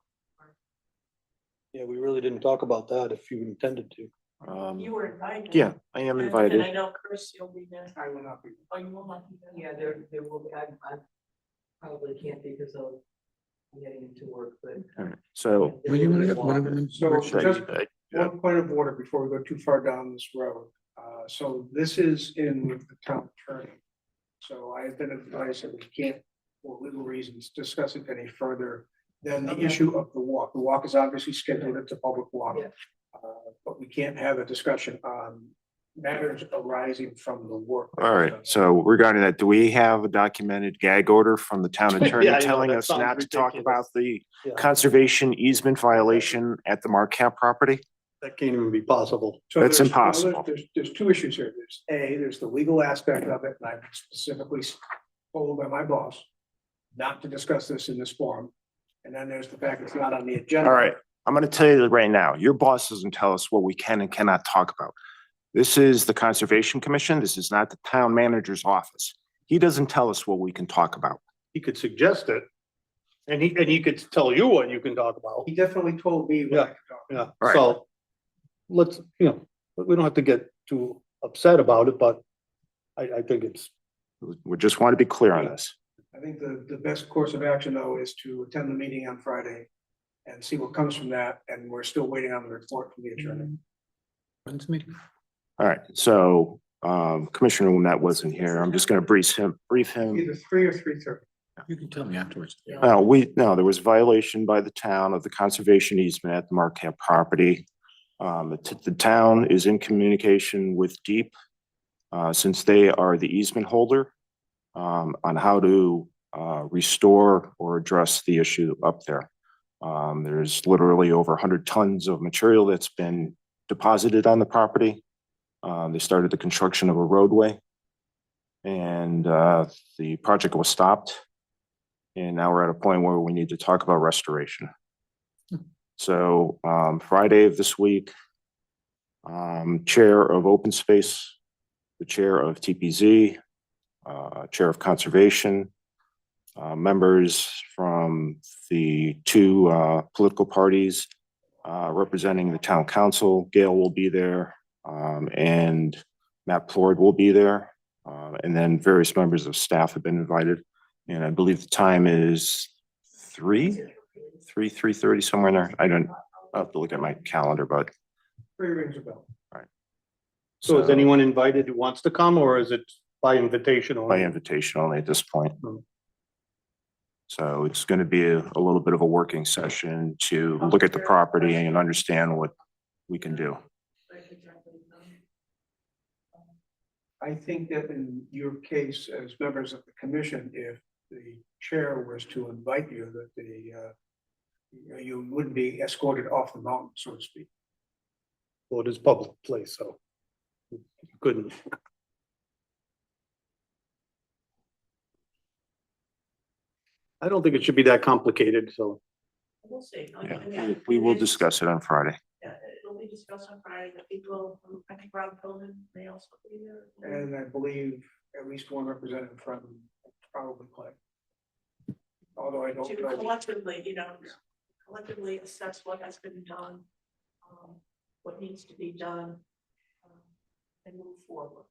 Yeah, we really didn't talk about that if you intended to. You were invited. Yeah, I am And invited. I know Chris, you'll be there. I will not be. Oh, you will not be there? Yeah, there will be, I probably can't because of getting into work, but. All right, so. Well, you wanna get one of them? So just Yeah. one point of order before we go too far down this road. So this is in with the town attorney. So I have been advised that we can't, for legal reasons, discuss it any further than the Okay. issue of the walk. The walk is obviously scheduled, it's a public walk. Yeah. But we can't have a discussion on matters arising from the work. All right, so regarding that, do we have a documented gag order from the town attorney Yeah, I know, telling that us sounds not to talk about ridiculous. the Yeah. conservation easement violation at the Marquette property? That can't even be possible. So That's there's- impossible. There's two issues here. There's the legal aspect of it, and I'm specifically told by my boss not to discuss this in this forum. And then there's the fact it's not on the agenda. All right, I'm gonna tell you right now, your boss doesn't tell us what we can and cannot talk about. This is the Conservation Commission. This is not the town manager's office. He doesn't tell us what we can talk about. He could suggest it. And he could tell you what you can talk about. He definitely told me what I could talk. Yeah, Right. so let's, we don't have to get too upset about it, but I think it's, We just want to be clear on this. I think the best course of action, though, is to attend the meeting on Friday and see what comes from that, and we're still waiting on the report from the attorney. When's the meeting? All right, so Commissioner Lumet wasn't here. I'm just gonna brief him. Either 3 or 3:30. You can tell me afterwards. No, there was violation by the town of the conservation easement at the Marquette property. The town is in communication with Deep, since they are the easement holder, on how to restore or address the issue up there. There's literally over 100 tons of material that's been deposited on the property. They started the construction of a roadway, and the project was stopped. And now we're at a point where we need to talk about restoration. So Friday of this week, Chair of Open Space, the Chair of TPZ, Chair of Conservation, members from the two political parties representing the town council. Gail will be there, and Matt Plord will be there. And then various members of staff have been invited. And I believe the time is 3:30, somewhere in there. I'll have to look at my calendar, but. Three rings a bell. So is anyone invited who wants to come, or is it by invitation By only? invitation only at this point. Hmm. So it's going to be a little bit of a working session to look at the property and understand what we can do. I think that in your case, as members of the commission, if the chair was to invite you, that you wouldn't be escorted off the mountain, so to speak. Well, it is public place, so you couldn't. I don't think it should be that complicated, so. We'll see. Yeah, we will discuss it on Friday. Yeah, it'll be discussed on Friday. The people, I think Rob Pilden may also be there. And I believe at least one representative from probably Clay. Although I don't To know. collectively, collectively assess what has been done, what needs to be done, and move forward.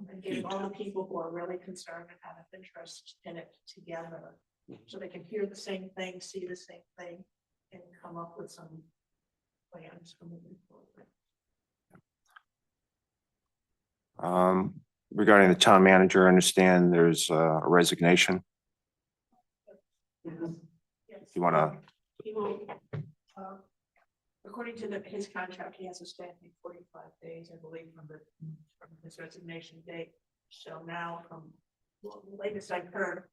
And get all the people who are really concerned and have an interest in it together, so they can hear the same thing, see the same thing, and come up with some plans for moving forward. Regarding the town manager, I understand there's a resignation. Yes. You wanna- He will, according to his contract, he has a standing 45 days, I believe, from his resignation date. So now from the latest I've heard,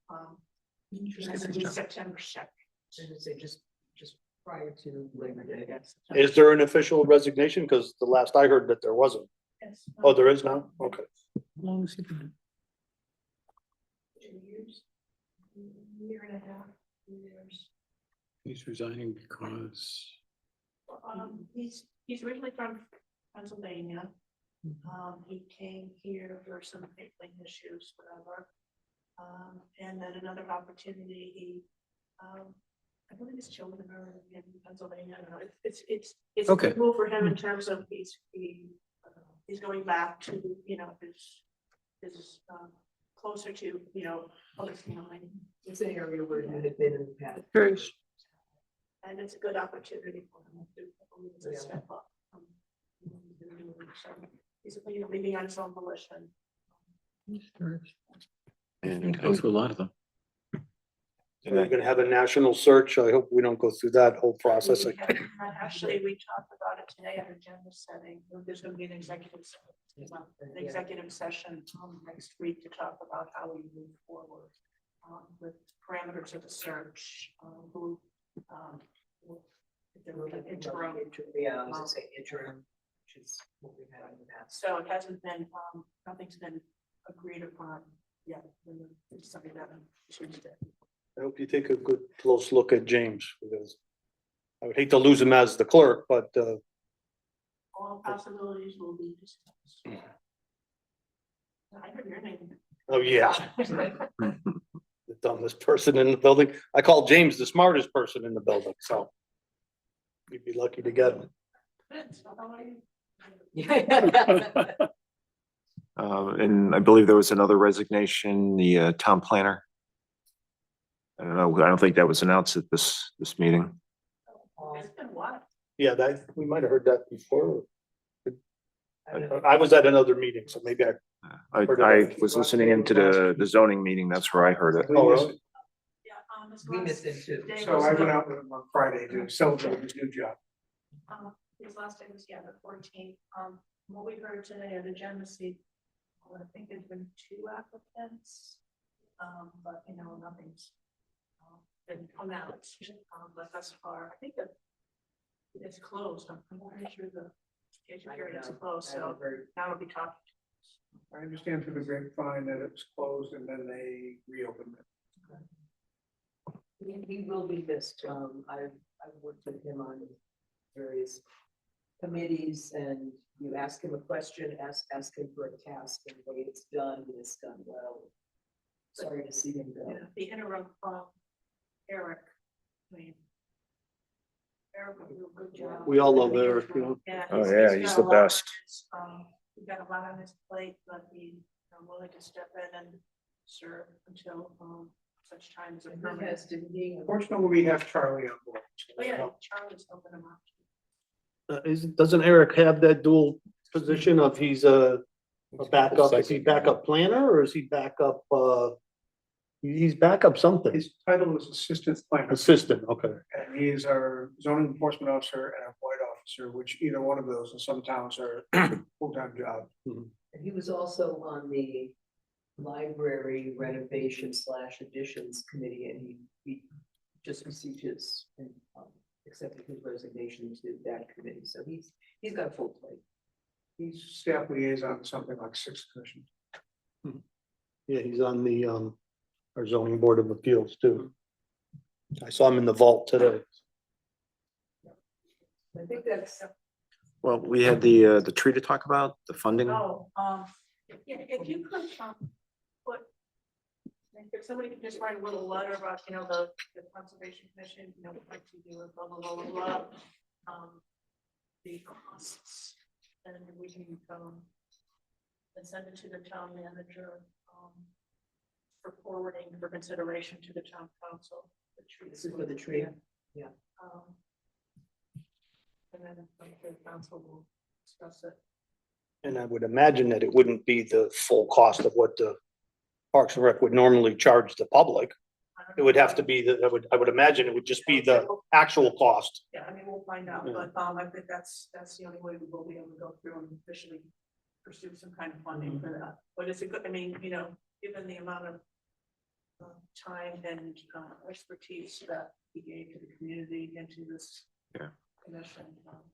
it's gonna be September 2nd. Say just prior to Labor Day, that's. Is there an official resignation? Because the last I heard that there wasn't. Yes. Oh, there is now? Okay. How long has he been? 2 years, year and a half, 2 years. He's resigning because. He's originally from Pennsylvania. He came here for some family issues, whatever. And then another opportunity, I believe his children are in Pennsylvania. I don't know. It's a Okay. good move for him in terms of he's going back to, his closer to, other family. It's an area where you had been in the past. Curious. And it's a good opportunity for him to step up. So he's leaving on his own volition. And Goes to a lot of them. So you're gonna have a national search. I hope we don't go through that whole process. Actually, we talked about it today at agenda setting. There's gonna be an executive session next week to talk about how we move forward with parameters of the search, who if there were an interim. Yeah, I was gonna say interim, which is what we've had in the past. So it hasn't been, nothing's been agreed upon yet. It's something that Tuesday. I hope you take a good close look at James, because I would hate to lose him as the clerk, but All possibilities will be discussed. I heard your name. oh yeah. The dumbest person in the building. I call James the smartest person in the building, so you'd be lucky to get him. And I believe there was another resignation, the town planner. I don't know, I don't think that was announced at this meeting. It's been what? Yeah, we might have heard that before. I was at another meeting, so maybe I was listening into the zoning meeting, that's where I heard it. Oh, really? Yeah, We missed it too. So I went out with him on Friday to celebrate his new job. His last day was, the 14th. What we heard today at agenda seat, I think there's been 2 applicants. But nothing's been come out. But thus far, I think that it's closed. I'm pretty sure the application period is closed, so now we'll be talking. I understand through the grapevine that it was closed and then they reopened it. He will be missed. I've worked with him on various committees, and you ask him a question, ask him for a task, and the way it's done well. Sorry to see him go. The interim Eric. Eric will do a good job. We all love Eric, Oh, yeah, he's the best. We've got a lot on his plate, but he's willing to step in and serve until such time as a He permanent. has to be. Fortunately, we have Charlie on board. Oh, yeah, Charlie's helping him out. Doesn't Eric have that dual position of he's a backup, is he backup planner or is he backup, he's backup something, His title is assistant planner, assistant, okay. and he is our zoning enforcement officer and a white officer, which either one of those in some towns are full-time job. And he was also on the library renovation / additions committee, and he just received his, accepted his resignation to that committee, so he's got a full plate. He's staff liaison to something like 6 commissions. Yeah, he's on the, our zoning board of appeals too. I saw him in the vault today. I think that's, Well, we had the tree to talk about, the funding. Oh, yeah, if you could, put. If somebody could just write a little letter about, the conservation commission, would like to do a blah, blah, blah, blah, blah. The costs, and we can, and send it to the town manager, for forwarding for consideration to the town council. The tree. this is for the tree. And then the council will discuss it. And I would imagine that it wouldn't be the full cost of what the Parks and Rec would normally charge the public. It would have to be I would imagine it would just be the actual cost. Yeah, I mean, we'll find out, Yeah. but I think that's the only way we will be able to go through and officially pursue some kind of funding for that. But it's a good, I mean, given the amount of time and expertise that he gave to the community and to this Yeah. commission.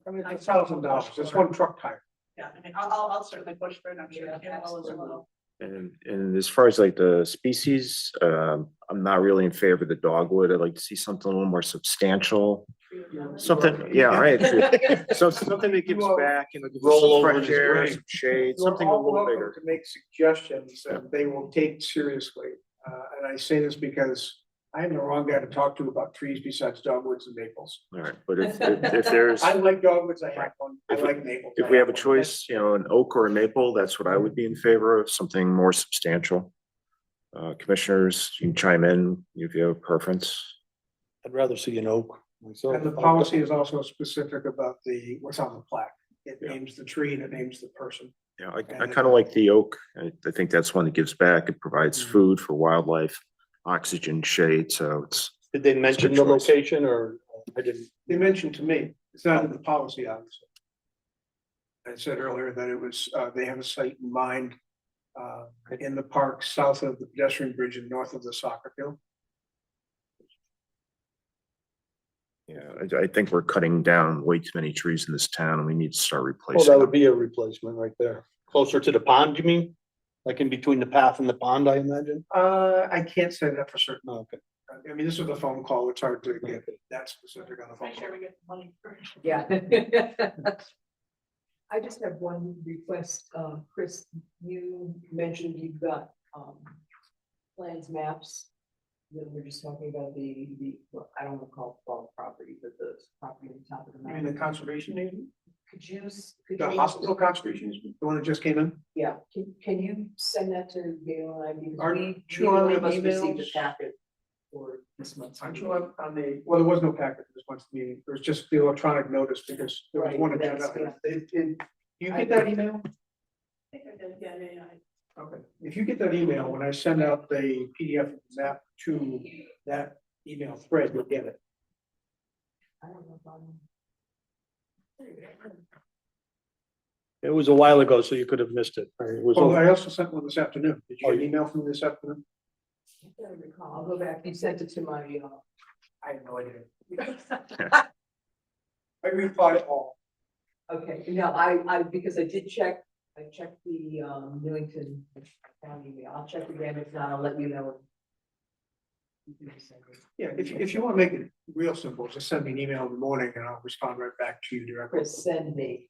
I mean, it's $1,000, it's one truck tire. Yeah, I mean, I'll certainly push for it, I'm sure. Kim will as well. And as far as like the species, I'm not really in favor of the dogwood. I'd like to see something a little more substantial. Something, yeah, right. So something that gives back, Roll some over fresh his air, grave. some shade, You're something a all little welcome bigger. to make suggestions that they will take seriously. And I say this because I am the wrong guy to talk to about trees besides dogwoods and maples. All right, but if there's, I like dogwoods, I have one. I like maples. if I we have a one. choice, an oak or a maple, that's what I would be in favor of, something more substantial. Commissioners, you can chime in if you have a preference. I'd rather see an oak myself. And the policy is also specific about what's on the plaque. It Yeah. names the tree and it names the person. Yeah, I kind of like the oak. I think that's one that gives back. It provides food for wildlife, oxygen, shade, so it's. Did they mention the choice. location or I didn't? They mentioned to me, it's not in the policy, obviously. I said earlier that it was, they have a site in mind in the park south of the pedestrian bridge and north of the soccer field. Yeah, I think we're cutting down way too many trees in this town and we need to start Well, replacing that would them. be a replacement right there. Closer to the pond, you mean? Like in between the path and the pond, I imagine? I can't say that for certain. Oh, okay. I mean, this is a phone call. It's hard to get that specific on the phone. Make sure we get the money first. Yeah. I just have one request, Chris, you mentioned you've got, plans, maps. That we're just talking about well, I don't want to call it fall property, but the property on top of the I mean, the mountain. conservation agent, Could you? the hospital conservation agent, the one that just came in. Yeah, can you send that to Gail and I? Because Aren't we you on neither the of us received emails? the packet for this month's. I'm meeting. sure on the, well, there was no packet for this month's meeting. There was just the electronic notice because there was Right, one that's agenda. good. You get that email? I think I did, yeah. Okay, if you get that email, when I send out the PDF of the map to that email thread, you'll get it. I don't know if I'm. It was a while ago, so you could have missed it. It was Oh, over. I also sent one this afternoon. Did you get an email from me this afternoon? I don't recall. I'll go back. You sent it to my, I have no idea. I replied all. okay, no, I, because I did check, I checked the, Newington county email. I'll check again. If not, I'll let you know. Yeah, if you want to make it real simple, just send me an email in the morning and I'll respond right back to you directly. Chris, send me.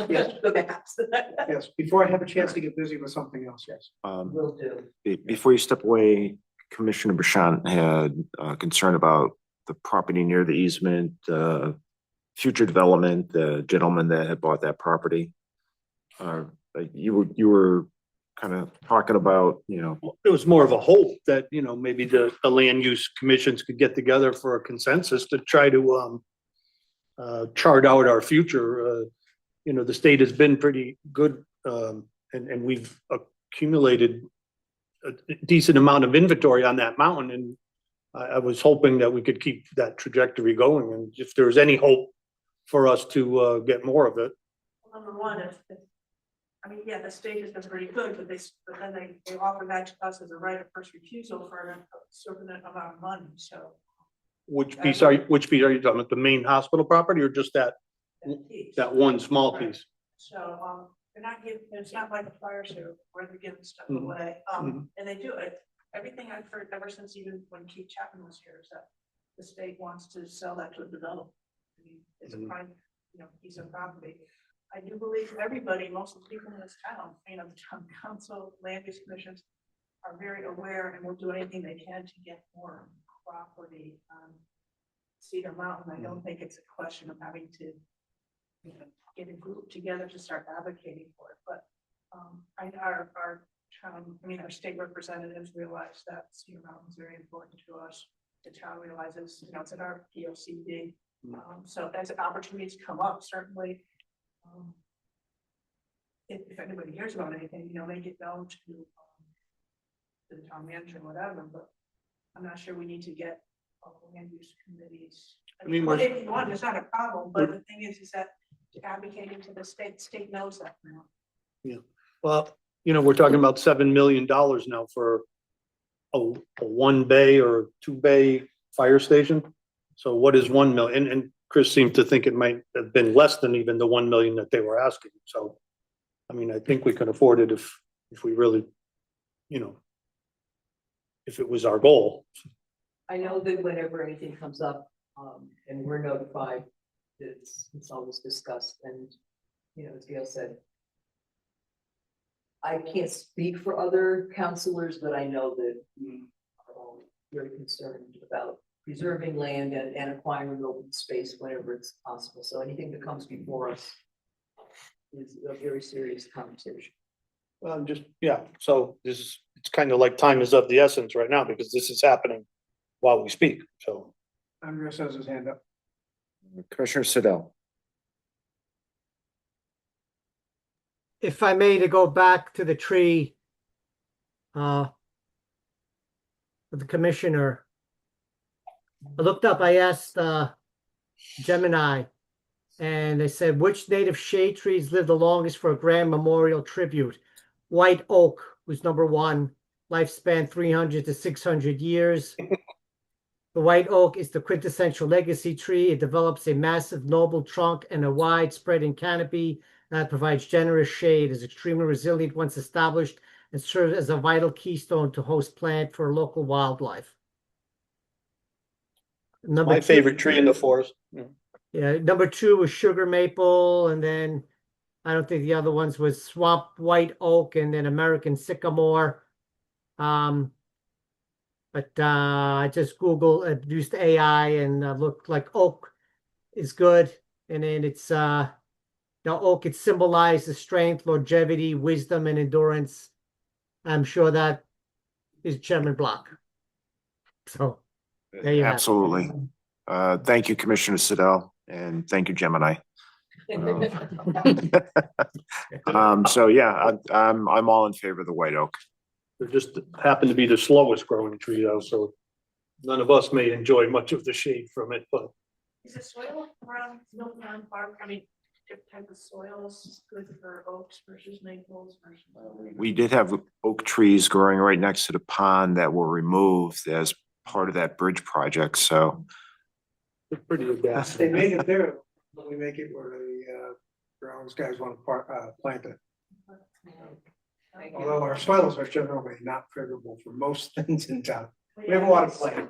Yes. The maps. Yes, before I have a chance to get busy with something else, yes. Will do. Before you step away, Commissioner Bashan had concern about the property near the easement, future development, the gentleman that had bought that property. You were kind of talking about, you know, It was more of a hope that, you know, maybe the land use commissions could get together for a consensus to try to chart out our future. You know, the state has been pretty good, and we've accumulated a decent amount of inventory on that mountain, and I was hoping that we could keep that trajectory going, and if there's any hope for us to get more of it. Number one, I mean, yeah, the state has been pretty good, but then they offer that to us as a right of first refusal for a certain amount of money, so. Which piece are you talking about? The main hospital property or just that one small piece? So, they're not giving, it's not like a fire sale where they're giving stuff Mhm. away, Mhm. and they do it. Everything I've heard ever since even when Keith Chapman was here is that the state wants to sell that to a developer. I mean, it's a Mhm. prime, piece of property. I do believe everybody, most of the people in this town, the town council, land use commissions are very aware and will do anything they can to get more property on Cedar Mountain. I don't think it's a question of having to get a group together to start advocating for it, but our town, our state representatives realize that Cedar Mountain is very important to us. The town realizes, it's in our POCD. So as opportunities come up, certainly, if anybody hears about anything, make it known to the town manager or whatever, but I'm not sure we need to get land use committees. I mean, Well, we're- if you want, it's not a problem, but the thing is that advocating to the state knows that now. Well, we're talking about $7 million now for a one bay or two bay fire station. So what is 1 million? And Chris seemed to think it might have been less than even the 1 million that they were asking. So, I mean, I think we can afford it if we really, if it was our goal. I know that whenever anything comes up, and we're notified, it's always discussed, and, as Gail said, I can't speak for other counselors, but I know that we are all very concerned about preserving land and acquiring open space whenever it's possible. So anything that comes before us is a very serious conversation. Well, so it's kind of like time is of the essence right now because this is happening while we speak, so. Andres has his hand up. Commissioner Siddell. If I may, to go back to the tree, with the commissioner. I looked up, I asked, Gemini, and they said, which native shade trees live the longest for a grand memorial tribute? White oak was number one, lifespan 300 to 600 years. The white oak is the quintessential legacy tree. It develops a massive noble trunk and a wide spreading canopy that provides generous shade, is extremely resilient once established, and serves as a vital keystone to host plant for local wildlife. Number My two- favorite tree in the forest. Yeah, number two was sugar maple, and then I don't think the other ones was swamp white oak and then American sycamore. But I just used AI and looked like oak is good, and then it's oak, it symbolizes strength, longevity, wisdom, and endurance. I'm sure that is Chairman Block. So there you have it. Absolutely. Thank you, Commissioner Siddell, and thank you, Gemini. So yeah, I'm all in favor of the white oak. They just happen to be the slowest growing tree though, so none of us may enjoy much of the shade from it, but Is the soil around Newington Park, different type of soils good for oaks versus maples versus? We did have oak trees growing right next to the pond that were removed as part of that bridge project, so. it's pretty adaptive. They made it there, but we make it where the grounds guys want to plant it. Thank you. Although our soils are generally not favorable for most things in town. We have a lot of clay.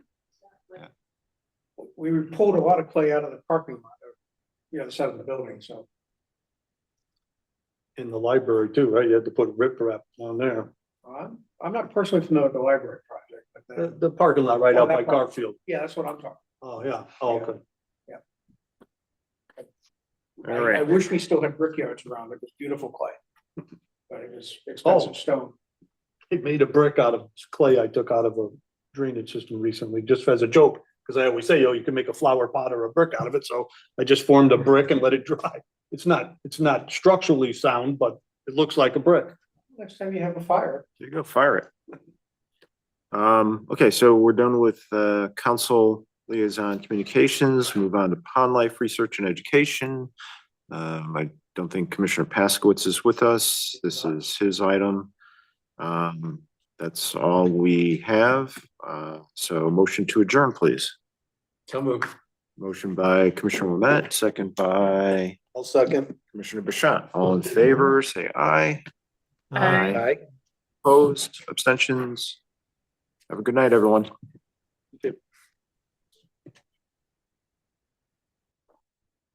We pulled a lot of clay out of the parking lot, the side of the building, so. In the library too, right? You had to put riprap on there. I'm not personally familiar with the library project, but The parking lot right Oh, out by that part. Garfield. yeah, that's what I'm talking. Oh, yeah. Oh, okay. All I right. wish we still had brickyards around it. It's beautiful clay. but it was expensive Oh. stone. It made a brick out of clay I took out of a drainage system recently, just as a joke. Cause I always say, you can make a flower pot or a brick out of it. So I just formed a brick and let it dry. It's not structurally sound, but it looks like a brick. Next time you have a fire. There you go, fire it. Okay, so we're done with council liaison communications, move on to pond life research and education. I don't think Commissioner Paskowitz is with us. This is his item. That's all we have. So motion to adjourn, please. So move. Motion by Commissioner Wilmette, second by I'll second. Commissioner Bashan. All in favor, say aye. Aye. Aye. Opposed, abstentions. Have a good night, everyone.